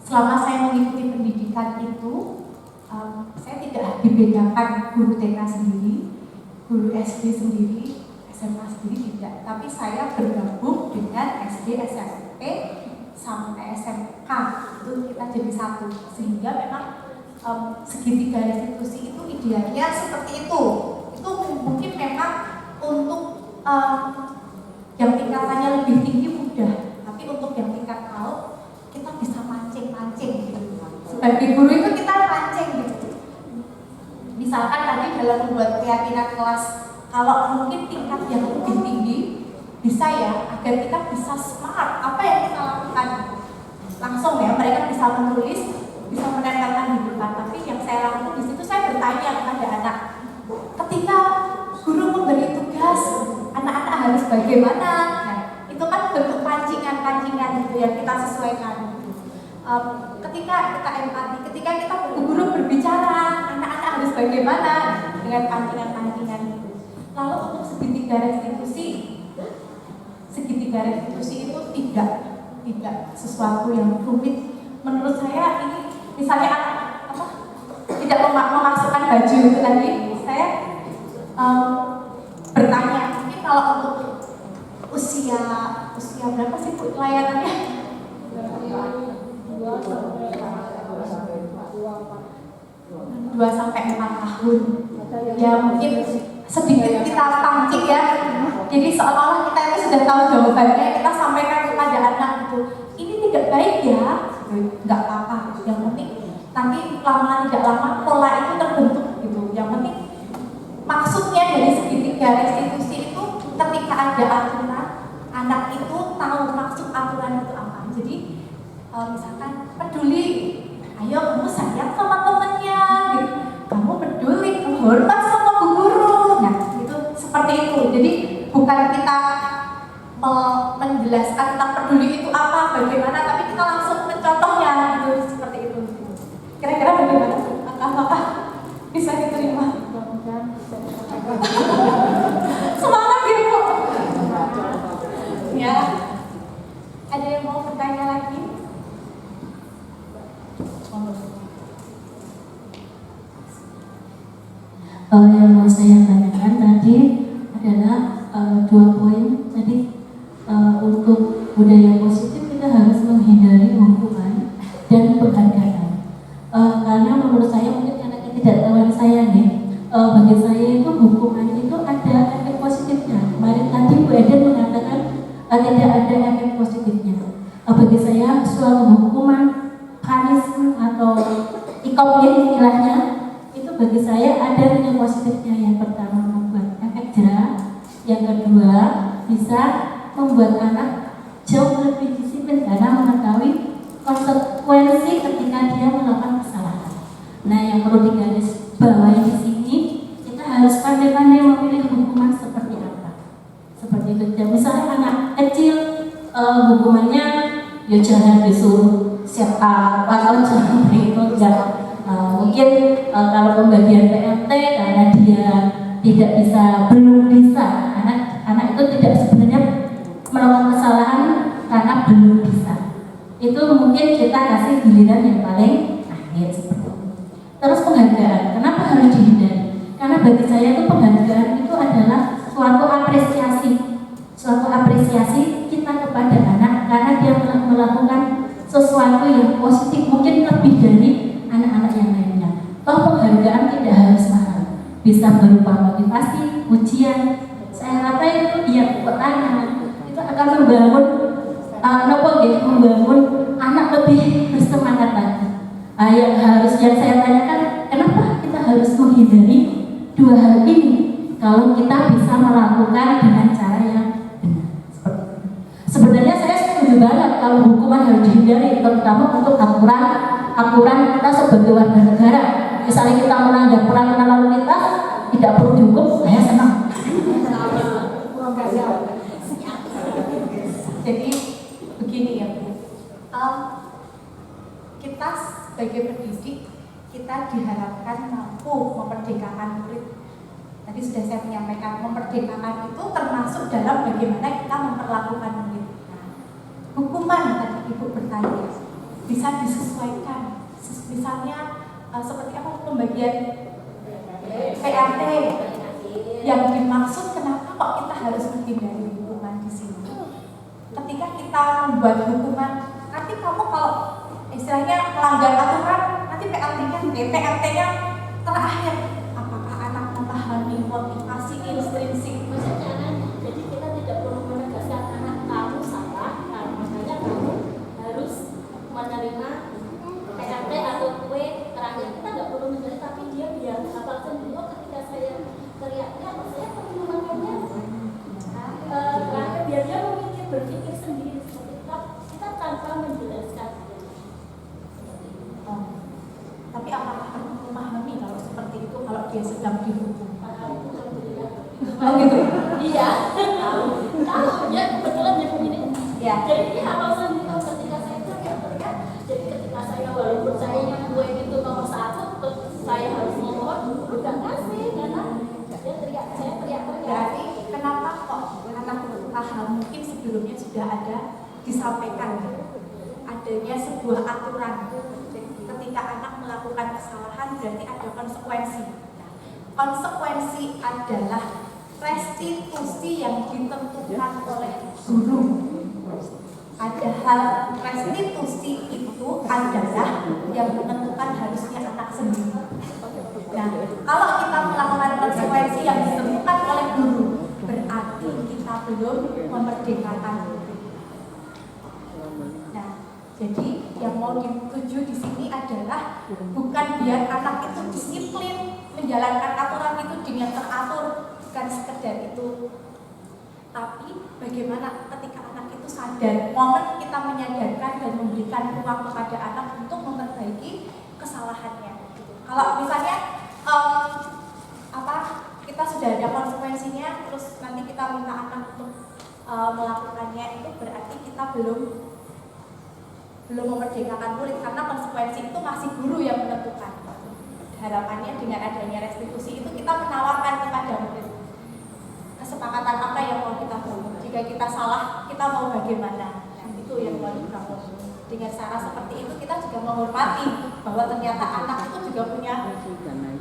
selama saya mengikuti pendidikan itu saya tidak dibedakan guru TK sendiri, guru SD sendiri, SMA sendiri tidak, tapi saya bergabung dengan SD, SMP sampai SMK itu kita jadi satu, sehingga memang segitiga restitusi itu idealnya seperti itu mungkin memang untuk yang tingkatannya lebih tinggi mudah, tapi untuk yang tingkat PAUD kita bisa mancing gitu. Sebagai guru itu kita mancing gitu. Misalkan tadi dalam membuat keyakinan kelas, kalau mungkin tingkat yang lebih tinggi bisa ya, agar kita bisa smart apa yang kita lakukan langsung ya, mereka bisa menulis, bisa menempelkan di depan. Tapi yang saya lakukan di situ saya bertanya kepada anak, ketika guru memberi tugas, anak-anak harus bagaimana? Nah, itu kan bentuk pancingan gitu yang kita sesuaikan. Ketika kita empati, ketika kita guru berbicara, anak-anak harus bagaimana dengan pancingan itu. Lalu untuk segitiga restitusi itu tidak sesuatu yang rumit. Menurut saya ini misalnya tidak memasukkan baju itu tadi, saya bertanya, mungkin kalau untuk usia berapa sih Bu layanannya? 2 sampai 4 tahun. Ya mungkin sedikit kita pancing ya. Jadi seolah-olah kita itu sudah tahu jawabannya, kita sampaikan kepada anak itu. Ini tidak baik ya, nggak apa-apa. Yang penting nanti lama tidak lama pola itu terbentuk gitu. Yang penting maksudnya dari segitiga restitusi itu ketika ada aturan, anak itu tahu maksud aturan itu apa. Jadi misalkan peduli, ayo kamu sayang sama temennya, gitu. Kamu peduli, kamu hormat sama bu guru. Nah itu seperti itu. Jadi bukan kita menjelaskan tentang peduli itu apa, bagaimana, tapi kita langsung mencontohnya gitu, seperti itu. Kira-kira bagaimana? Apakah bisa diterima? Semangat ya Bu. Ya, ada yang mau bertanya lagi? Yang mau saya tanyakan tadi adalah 2 poin tadi untuk budaya positif, kita harus menghindari hukuman dan penghargaan. Karena menurut saya, mungkin karena ketidaktahuan saya nih, bagi saya itu hukuman itu ada efek positifnya. Kemarin tadi Bu Eden mengatakan tidak ada efek positifnya. Bagi saya suatu hukuman, punishment atau ikopnya istilahnya, itu bagi saya ada yang positifnya. Yang pertama membuat efek jerah, yang kedua bisa membuat anak jauh lebih disiplin karena mengetahui konsekuensi ketika dia melakukan kesalahan. Nah, yang perlu digarisbawahi di sini, kita harus pandai-pandai memilih hukuman seperti apa. Seperti itu. Dan misalnya anak kecil, hukumannya ya jangan disuruh siapa atau jangan itu enggak. Mungkin kalau pembagian PMT karena dia belum bisa, anak itu tidak sebenarnya melakukan kesalahan karena belum bisa. Itu mungkin kita kasih giliran yang paling akhir seperti itu. Terus penghargaan, kenapa harus dihindari? Karena bagi saya itu penghargaan itu adalah suatu apresiasi kita kepada anak karena dia melakukan sesuatu yang positif, mungkin lebih dari anak-anak yang lainnya. Penghargaan tidak harus mahal, bisa berupa motivasi, ujian. Saya rasa itu dia pertanyaan itu akan membangun anak lebih bersemangat lagi. Yang saya tanyakan, kenapa kita harus menghindari dua hal ini kalau kita bisa melakukan dengan cara yang benar? Sebenarnya saya setuju banget kalau hukuman harus dihindari, terutama untuk aturan kita sebagai warga negara. Misalnya kita melanggar peraturan lalu lintas, tidak perlu dihukum, saya senang. Jadi begini ya Bu, kita sebagai pendidik, kita diharapkan mampu memerdekakan murid. Tadi sudah saya menyampaikan, memerdekakan itu termasuk dalam bagaimana kita memperlakukan murid. Hukuman tadi Ibu bertanya, bisa disesuaikan. Misalnya seperti apa pembagian PRT yang dimaksud, kenapa kok kita harus menghindari hukuman di sini? Ketika kita membuat hukuman, nanti kamu kalau istilahnya melanggar aturan, nanti PRT-nya terakhir. Apakah anak memahami motivasi intrinsik? Jadi kita tidak perlu menegaskan anak kamu salah, makanya kamu harus menerima PRT atau kue terakhir. Kita nggak perlu menerima, tapi dia biar hafal sendiri. Ketika saya teriaknya, saya perlu memakannya terakhir biar dia berpikir sendiri seperti itu. Kita tanpa menjelaskan. Tapi apakah kamu memahami kalau seperti itu kalau dia sedang dihukum? Oh gitu? Iya. Tahu ya, kebetulan dia begini. Ya. Jadi dia hafal sendiri ketika saya teriak. Jadi ketika saya walaupun saya yang gue itu nomor 1, saya harus memohon bukan kasih karena dia teriak, saya teriak. Berarti kenapa kok anak paham? Mungkin sebelumnya sudah ada disampaikan adanya sebuah aturan. Ketika anak melakukan kesalahan berarti ada konsekuensi. Nah, konsekuensi adalah restitusi yang ditentukan oleh guru. Padahal restitusi itu adalah yang menentukan harusnya anak sendiri. Nah, kalau kita melakukan konsekuensi yang ditentukan oleh guru, berarti kita belum memerdekakan guru. Nah, jadi yang mau dituju di sini adalah bukan biar anak itu disiplin menjalankan aturan itu dengan teratur, bukan sekedar itu, tapi bagaimana ketika anak itu sadar, momen kita menyadarkan dan memberikan ruang kepada anak untuk memperbaiki kesalahannya. Kalau misalnya kita sudah ada konsekuensinya, terus nanti kita minta anak untuk melakukannya, itu berarti kita belum memerdekakan murid karena konsekuensi itu masih guru yang menentukan. Harapannya dengan adanya restitusi itu kita menawarkan kepada murid kesepakatan apa yang mau kita bangun. Jika kita salah, kita mau bagaimana? Nah, itu yang mau dibangun. Dengan cara seperti itu kita juga menghormati bahwa ternyata anak itu juga punya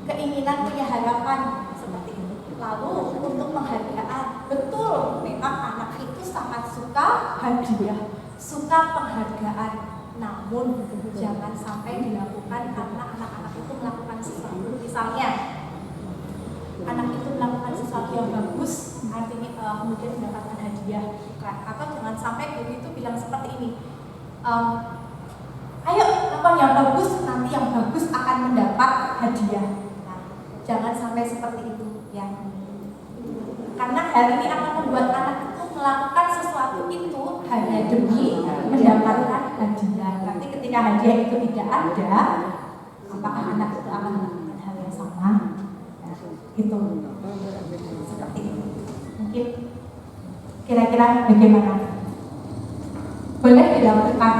keinginan, punya harapan seperti itu. Lalu untuk penghargaan, betul memang anak itu sangat suka suka hadiah, suka penghargaan. Namun jangan sampai dilakukan karena anak-anak itu melakukan sesuatu. Misalnya anak itu melakukan sesuatu yang bagus, artinya kemudian mendapatkan hadiah, bukan. Atau jangan sampai guru itu bilang seperti ini, ayo lakukan yang bagus, nanti yang bagus akan mendapat hadiah. Nah, jangan sampai seperti itu ya. Karena hal ini akan membuat anak itu melakukan sesuatu itu hanya demi mendapatkan hadiah. Nanti ketika hadiah itu tidak ada, apakah anak itu akan melakukan hal yang sama? Nah, itu seperti itu. Mungkin kira-kira bagaimana? Boleh dilakukan?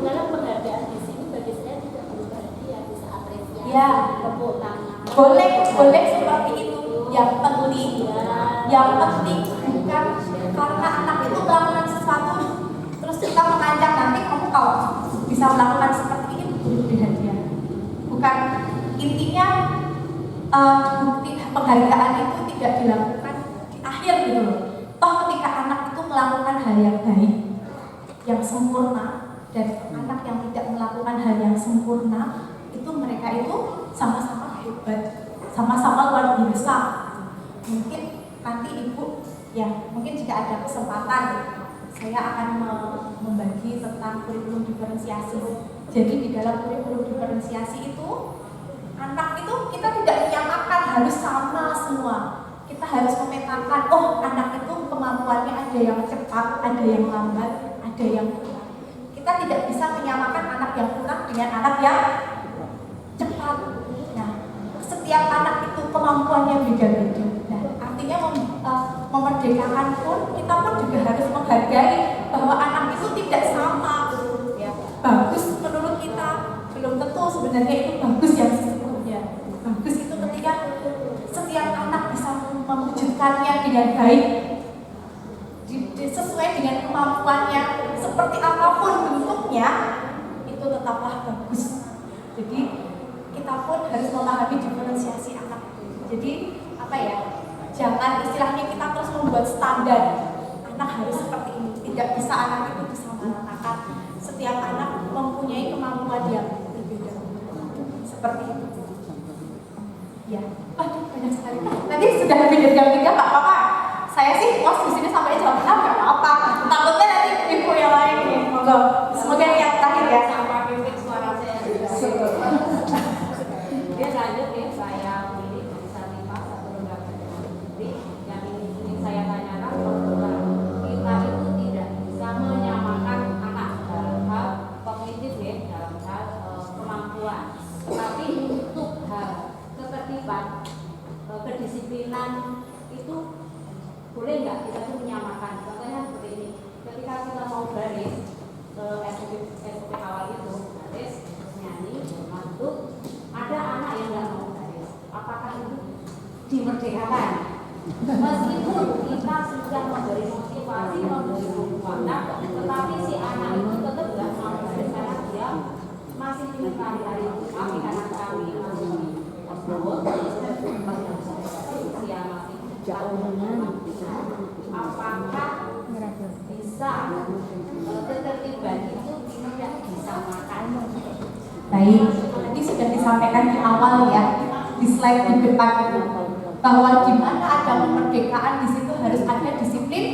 Dalam penghargaan di sini bagi saya tidak perlu hadiah, bisa apresiasi, Ya. tepuk tangan. Boleh seperti itu. Yang penting bukan karena anak itu melakukan sesuatu terus kita mengajak nanti kamu kalau bisa melakukan seperti ini beri hadiah. Bukan, intinya bukti penghargaan itu tidak dilakukan di akhir gitu loh. Toh ketika anak itu melakukan hal yang baik, yang sempurna, dan anak yang tidak melakukan hal yang sempurna, itu mereka itu sama-sama hebat, sama-sama luar biasa. Mungkin nanti ibu ya, mungkin jika ada kesempatan saya akan membagi tentang kurikulum diferensiasi. Jadi di dalam kurikulum diferensiasi itu anak itu kita tidak menyamakan harus sama semua. Kita harus memetakan, oh anak itu kemampuannya ada yang cepat, ada yang lambat, ada yang kurang. Kita tidak bisa menyamakan anak yang kurang dengan anak yang cepat. Nah, setiap anak itu kemampuannya beda-beda. Nah, artinya memerdekakan pun kita pun juga harus menghargai bahwa anak itu tidak sama. Ya, bagus menurut kita belum tentu sebenarnya itu bagus yang sesungguhnya. Bagus itu ketika setiap anak bisa mewujudkannya dengan baik, sesuai dengan kemampuannya, seperti apapun bentuknya, itu tetaplah bagus. Jadi kita pun harus memahami diferensiasi anak. Jadi apa ya? Jangan istilahnya kita terus membuat standar anak harus seperti ini. Tidak bisa anak itu disamaratakan. Setiap anak mempunyai kemampuan yang berbeda. Seperti itu. Ya, aduh banyak sekali. Nanti sudah lebih dari jam 3 nggak apa-apa. Saya sih di sini sampai jam 6 nggak apa-apa. Takutnya nanti ibu yang lain nih. Monggo. Semoga yang terakhir ya. Sama pipit suara saya. Dia lanjut ya, saya pilih bisa 5 satu lembaga negeri. Yang ini saya tanyakan bahwa kita itu tidak bisa menyamakan anak dalam hal kognitif ya, dalam hal kemampuan. Tapi untuk hal ketertiban, kedisiplinan itu boleh nggak kita tuh menyamakan? Contohnya seperti ini, ketika kita mau baris SOP awal itu baris, terus nyanyi, masuk, ada anak yang nggak mau baris. Apakah itu dimerdekakan? Meskipun kita sudah memberi motivasi, memberi dukungan, tetapi si anak itu tetap nggak mau baris karena dia masih ingin hari-hari itu kami anak kami masih usia masih jauh apakah bisa ketertiban itu tidak disamakan? Baik, tadi sudah disampaikan di awal ya, di slide di depan itu, bahwa di mana ada kemerdekaan di situ harus ada disiplin.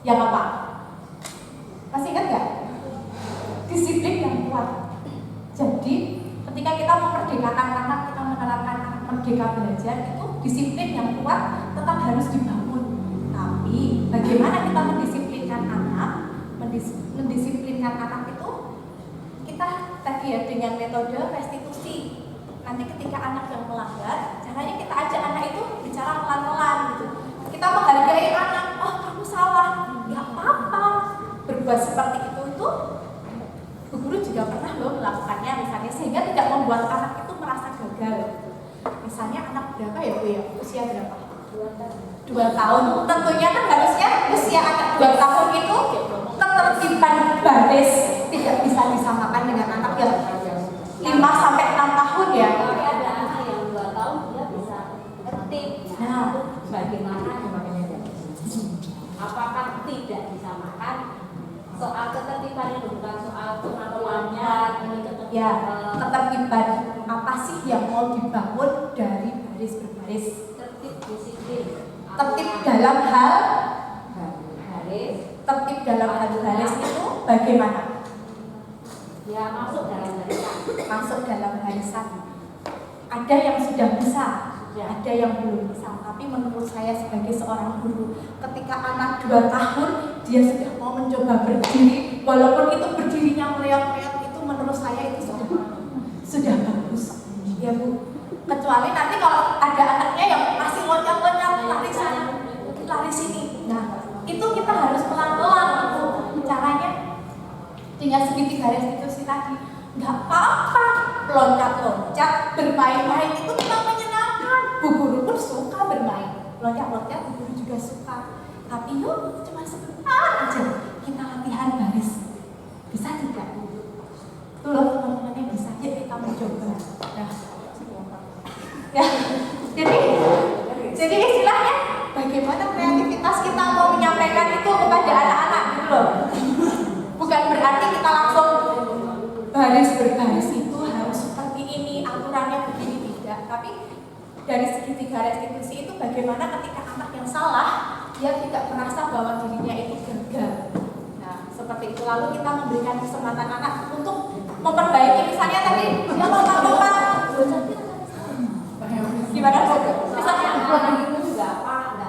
Ya Bapak, masih ingat nggak? Disiplin yang kuat. Jadi ketika kita memerdekakan anak, kita menerapkan anak merdeka belajar, itu disiplin yang kuat tetap harus dibangun. Tapi bagaimana kita mendisiplinkan anak? Mendisiplinkan anak itu kita tadi ya dengan metode restitusi. Nanti ketika anak yang melanggar, caranya kita ajak anak itu bicara pelan-pelan gitu. Kita menghargai anak, oh kamu salah, nggak apa-apa. Berbuat seperti itu Bu Guru juga pernah loh melakukannya misalnya, sehingga tidak membuat anak itu merasa gagal. Misalnya anak berapa ya Bu ya? Usia berapa? 2 tahun. Tentunya kan harusnya usia anak 2 tahun itu ketertiban baris tidak bisa disamakan dengan anak yang 5 sampai 6 tahun ya. Tapi ada anak yang 2 tahun dia bisa tertib. Nah, bagaimana? Apakah tidak disamakan? Soal ketertiban itu bukan soal kemampuannya, ini Ya, ketertiban apa sih yang mau dibangun dari baris berbaris? tertib disiplin. Tertib dalam hal Baris, tertib dalam hal baris itu bagaimana? ya masuk dalam barisan. Masuk dalam barisan. Ada yang sudah bisa, ada yang belum bisa. Tapi menurut saya sebagai seorang guru, ketika anak 2 tahun dia sudah mau mencoba berdiri, walaupun itu berdirinya meleot-leot, itu menurut saya itu sudah bagus, ya Bu. Kecuali nanti kalau ada anaknya yang masih loncat-loncat lari sana, lari sini. Nah, itu kita harus pelan-pelan itu caranya. Dengan segitiga restitusi tadi, nggak apa-apa loncat-loncat, bermain-main itu memang menyenangkan. Bu guru pun suka bermain, loncat-loncat bu guru juga suka. Tapi yuk cuma sebentar aja kita latihan baris. Bisa tidak? Tuh loh teman-teman yang bisa, yuk kita mencoba. Nah, ya, jadi istilahnya bagaimana kreativitas kita mau menyampaikan itu kepada anak-anak gitu loh. Bukan berarti kita langsung baris berbaris itu harus seperti ini, aturannya begini, tidak. Tapi dari segitiga restitusi itu bagaimana ketika anak yang salah dia tidak merasa bahwa dirinya itu gagal. Nah, seperti itu. Lalu kita memberikan kesempatan anak untuk memperbaiki. Misalnya tadi dia lompat-lompat. Gimana? Misalnya itu nggak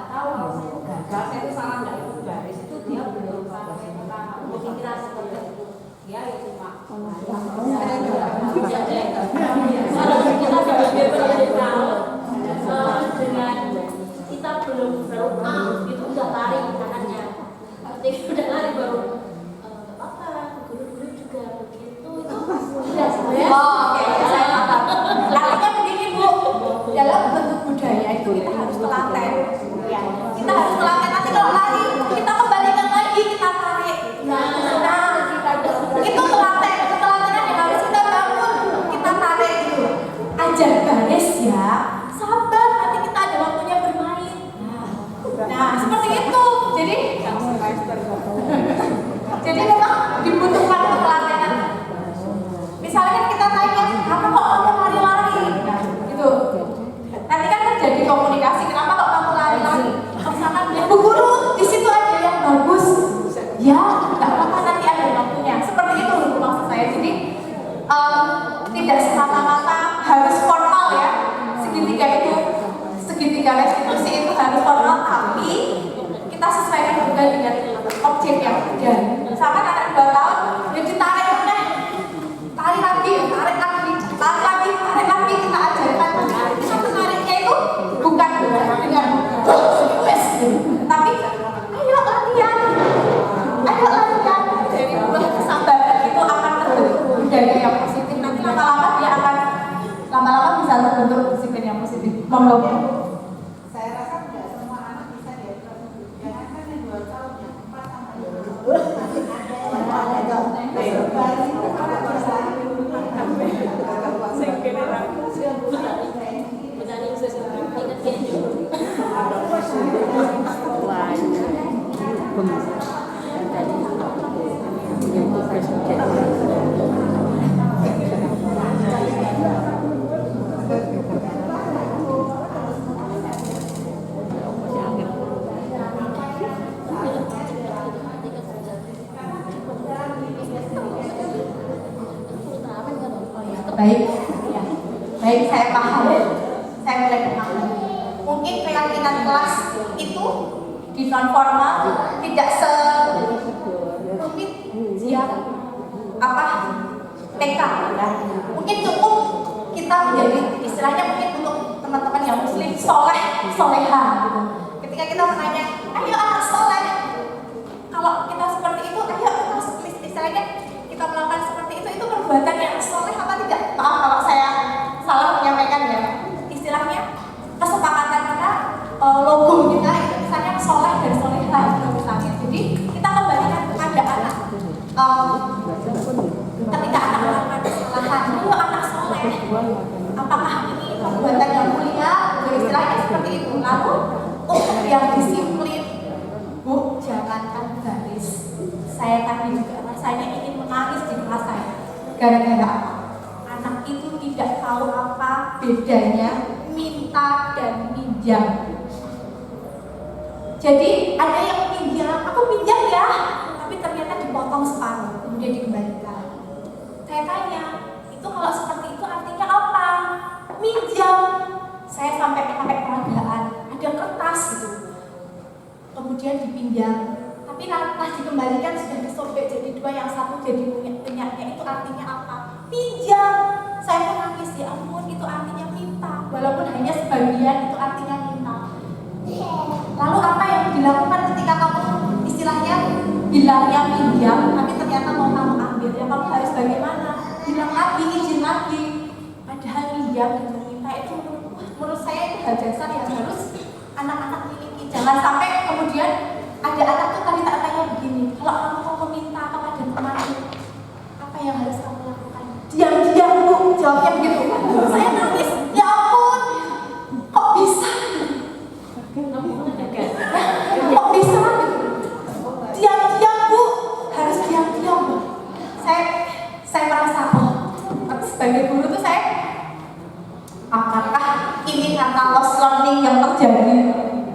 tahu kalau saya gagal, saya itu salah nggak ikut baris, itu dia belum sampai pemikiran seperti itu. Dia ya cuma kalau kita sebagai pendidik dengan kita belum itu udah lari anaknya, ketika udah lari baru apa guru-guru juga begitu itu sudah sebenarnya. oke, saya paham. Artinya begini Bu, dalam bentuk budaya itu kita harus telaten. Ya, kita harus telaten. Nanti kalau lari kita kembalikan lagi, kita tarik. Nah, itu telaten. Ketelatenan yang harus kita bangun, kita tarik gitu. Ajar baris ya, sabar. Nanti kita ada waktunya bermain. Nah, seperti itu. Jadi memang dibutuhkan ketelatenan. Misalnya kita tanya, kenapa kok kamu lari-lari? Gitu. Nanti kan terjadi komunikasi, kenapa kok kamu lari-lari? Misalkan, Bu guru, di situ ada yang bagus. Ya, nggak apa-apa, nanti ada waktunya. Seperti itu Bu, maksud saya. Jadi tidak semata-mata harus formal ya. Segitiga restitusi itu harus formal, tapi kita sesuaikan juga dengan objek yang ada. Misalkan anak 2 tahun, dia ditarik tarik lagi, tarik lagi, kita ajarkan. Kita menariknya itu bukan dengan wes, tapi ayo latihan. Jadi buah kesabaran itu akan terbentuk budaya yang positif. Nanti lama-lama dia akan bisa terbentuk disiplin yang positif. Monggo. Saya rasa tidak semua anak bisa diatur. Jangankan yang 2 tahun, yang 4 sampai 20 masih ada. Baris itu karena bahasa Baik, saya paham. Saya mulai paham. Mungkin keyakinan kelas itu di non formal tidak serumit TK ya. Mungkin cukup kita menjadi istilahnya mungkin untuk teman-teman yang muslim soleha gitu. Ketika kita menanya, ayo anak soleh. Kalau kita seperti itu, ayo istilahnya kita melakukan seperti itu perbuatan yang soleh apa tidak? Maaf kalau saya salah menyampaikan ya. Istilahnya kesepakatan kita, logo kita itu misalnya soleh dan soleha itu misalnya. Jadi kita kembalikan kepada anak. Ketika anak melakukan kesalahan, ayo anak soleh. Apakah ini perbuatan yang mulia? Istilahnya seperti itu. Lalu untuk yang disiplin Gara-gara apa? Anak itu tidak tahu apa bedanya minta dan minjam. Jadi ada yang pinjam, aku pinjam ya, tapi ternyata dipotong separuh, kemudian dikembalikan. Saya tanya, itu kalau seperti itu artinya apa? Minjam. Saya sampai pakai peragaan, ada kertas gitu. Kemudian dipinjam, tapi pas dikembalikan sudah disobek jadi dua, yang satu jadi punyanya. Itu artinya apa? Pinjam. Saya pun nangis, ya ampun, itu artinya minta. Walaupun hanya sebagian, itu artinya minta. Lalu apa yang dilakukan ketika kamu istilahnya bilangnya pinjam, tapi ternyata mau kamu ambil, ya kamu harus bagaimana? Bilang lagi, izin lagi. Padahal pinjam dan minta itu menurut saya itu hal dasar yang harus anak-anak miliki. Jangan sampai kemudian ada anak tuh tadi tak tanya begini, kalau kamu mau meminta kepada temanmu, apa yang harus kamu lakukan? Diam-diam Bu, jawabnya begitu. Saya nangis, ya ampun, kok bisa? Kok bisa? Diam-diam Bu, harus diam-diam Bu. Saya merasa, tapi sebagai guru tuh saya, apakah ini karena lost learning yang terjadi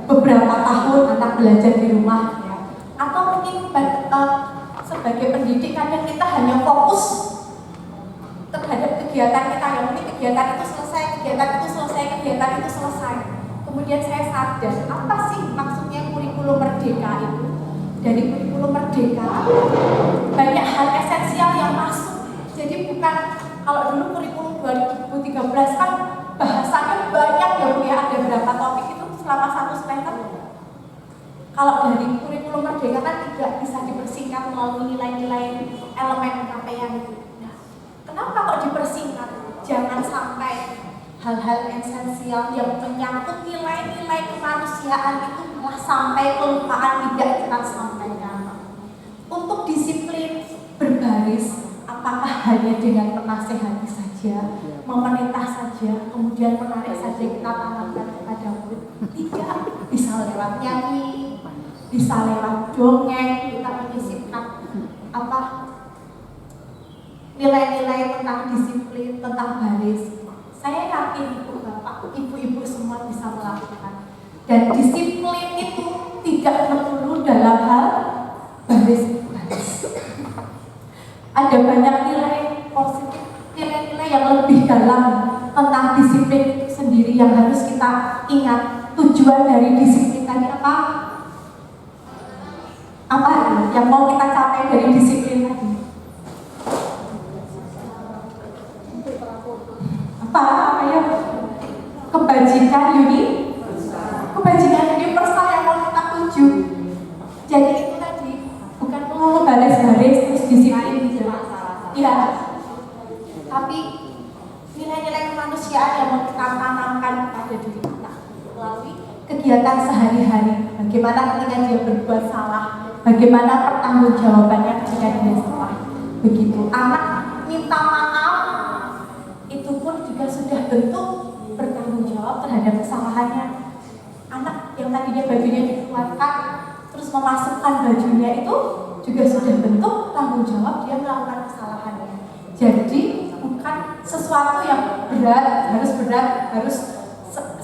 beberapa tahun anak belajar di rumah ya? Atau mungkin sebagai pendidik kadang kita hanya fokus terhadap kegiatan kita, yang mungkin kegiatan itu selesai, kegiatan itu selesai, kegiatan itu selesai. Kemudian saya sadar, apa sih maksudnya kurikulum merdeka itu? Dari kurikulum merdeka banyak hal esensial yang masuk. Jadi bukan, kalau dulu kurikulum 2013 kan bahasanya banyak ya Bu ya, ada berapa topik itu selama satu semester. Kalau dari kurikulum merdeka kan tidak bisa dipersingkat melalui nilai-nilai elemen capaian itu. Nah, kenapa kok dipersingkat? Jangan sampai hal-hal esensial yang menyangkut nilai-nilai kemanusiaan itu malah sampai kelupaan, tidak kita sampaikan. Untuk disiplin berbaris, apakah hanya dengan menasehati saja, memerintah saja, kemudian menarik saja kita tanamkan kepada murid? Tidak, bisa lewat nyanyi, bisa lewat dongeng, kita menyisipkan nilai-nilai tentang disiplin, tentang baris. Saya yakin Ibu Bapak, Ibu-ibu semua bisa melakukan. Dan disiplin itu tidak melulu dalam hal baris-baris. Ada banyak nilai positif, nilai-nilai yang lebih dalam tentang disiplin itu sendiri yang harus kita ingat. Tujuan dari disiplin tadi apa? Apa yang mau kita capai dari disiplin tadi? Apa ya? Kebajikan universal yang mau kita tuju. Jadi itu tadi bukan mau baris-baris terus disiplin ya, tapi nilai-nilai kemanusiaan yang mau kita tanamkan pada diri kita melalui kegiatan sehari-hari. Bagaimana ketika dia berbuat salah, bagaimana pertanggungjawabannya ketika dia salah. Begitu anak minta maaf, itu pun juga sudah bentuk bertanggung jawab terhadap kesalahannya. Anak yang tadinya bajunya dikeluarkan terus memasukkan bajunya itu juga sudah bentuk tanggung jawab dia melakukan kesalahannya. Jadi bukan sesuatu yang berat, harus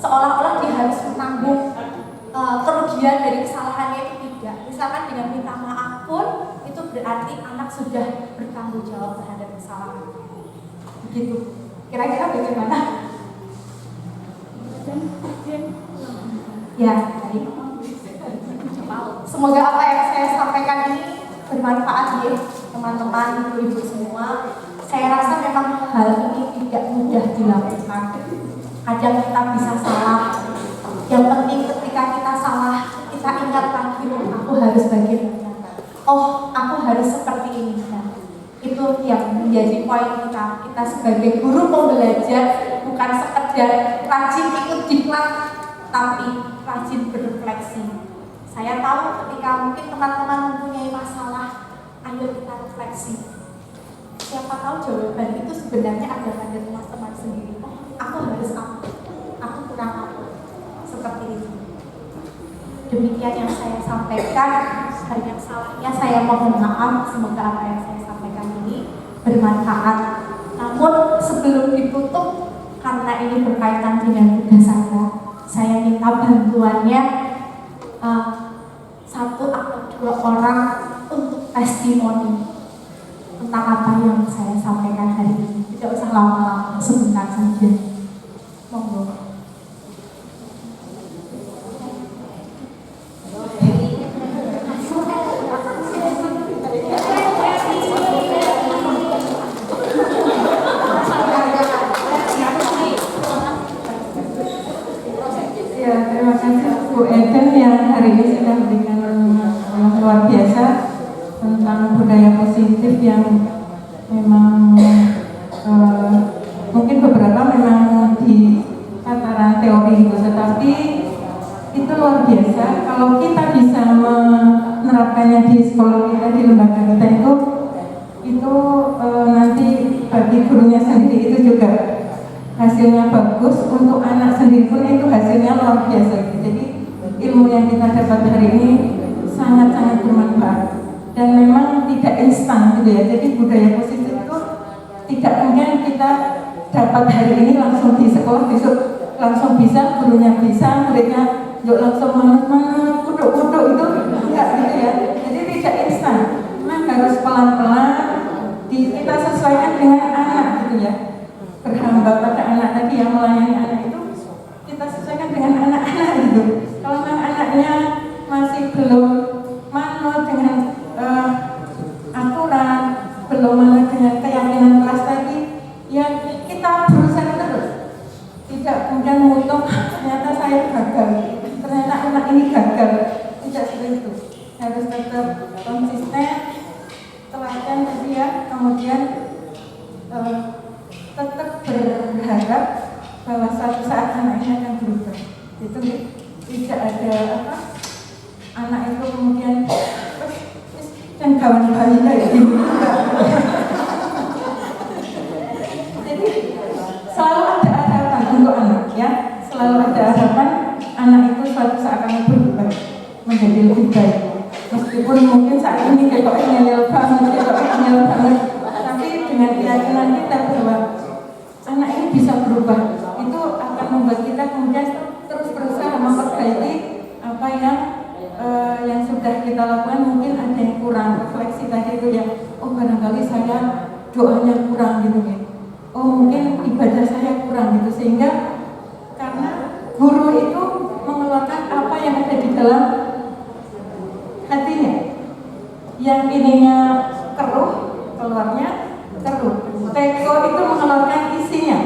seolah-olah dia harus menanggung kerugian dari kesalahannya, itu tidak. Misalkan dengan minta maaf pun itu berarti anak sudah bertanggung jawab terhadap kesalahan. Begitu. Kira-kira bagaimana? Ya, baik. Semoga apa yang saya sampaikan ini bermanfaat ya teman-teman, ibu-ibu semua. Saya rasa memang hal ini tidak mudah dilakukan. Kadang kita bisa salah. Yang penting ketika kita salah, kita ingat lagi, aku harus bagaimana. Oh, aku harus seperti ini. Nah, itu yang menjadi poin kita. Kita sebagai guru pembelajar bukan sekedar rajin ikut diklat, tapi rajin berrefleksi. Saya tahu ketika mungkin teman-teman mempunyai masalah, ayo kita refleksi. Siapa tahu jawaban itu sebenarnya ada pada teman-teman sendiri. Oh, aku harus apa? Aku kurang apa? Seperti itu. Demikian yang saya sampaikan. Banyak salahnya saya mohon maaf. Semoga apa yang saya sampaikan ini bermanfaat. Namun sebelum ditutup, karena ini berkaitan dengan tugas saya minta bantuannya satu atau dua orang untuk testimoni tentang apa yang saya sampaikan hari ini. Tidak usah lama-lama, sebentar saja. Monggo. Ya, terima kasih Bu Eden yang hari ini sudah memberikan yang luar biasa tentang budaya positif yang memang mungkin beberapa memang di tataran teori gitu, tetapi itu luar biasa kalau kita bisa menerapkannya di sekolah kita, di lembaga kita itu nanti bagi gurunya sendiri itu juga hasilnya bagus, untuk anak sendiri pun itu hasilnya luar biasa gitu. Jadi ilmu yang kita dapat hari ini sangat-sangat bermanfaat dan memang tidak instan gitu ya. Jadi budaya positif itu tidak mungkin kita dapat hari ini langsung di sekolah, besok langsung bisa, gurunya bisa, muridnya yuk langsung manut-manut, kuduk-kuduk, itu enggak gitu ya. Jadi tidak instan, memang harus pelan-pelan kita sesuaikan dengan anak gitu ya. Berhamba pada anak tadi, yang melayani anak itu kita sesuaikan dengan anak-anak gitu. Kalau memang anaknya masih belum manut dengan aturan, belum manut dengan keyakinan kelas tadi, ya kita berusaha terus. Tidak kemudian mengutuk ternyata saya gagal, ternyata anak ini gagal. Tidak seperti itu. Harus tetap konsisten, telaten tadi ya. Kemudian tetap berharap bahwa suatu saat anak ini akan berubah. Itu tidak ada anak itu kemudian dan kawan bayi kayak gitu. Jadi selalu ada harapan untuk anak ya, selalu ada harapan anak itu suatu saat akan berubah menjadi lebih baik. Meskipun mungkin saat ini kayak ngeyel banget, tapi dengan keyakinan kita bahwa anak ini bisa berubah, itu akan membuat kita kemudian terus berusaha memperbaiki apa yang sudah kita lakukan. Mungkin ada yang kurang, refleksi tadi itu ya, oh barangkali saya doanya kurang gitu ya, oh mungkin ibadah saya kurang gitu, sehingga karena guru itu mengeluarkan apa yang ada di dalam hatinya, yang ininya keruh keluarnya keruh. Teko itu mengeluarkan isinya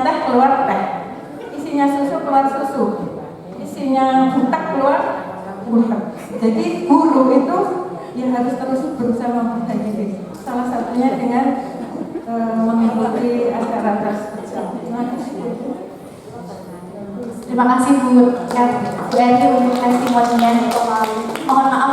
teh keluar teh, isinya susu keluar susu, isinya butak keluar butak. Jadi guru itu ya harus terus berusaha memperbaiki diri. Salah satunya dengan mengikuti acara tersebut. Terima kasih Bu Edi untuk testimoninya. Mohon maaf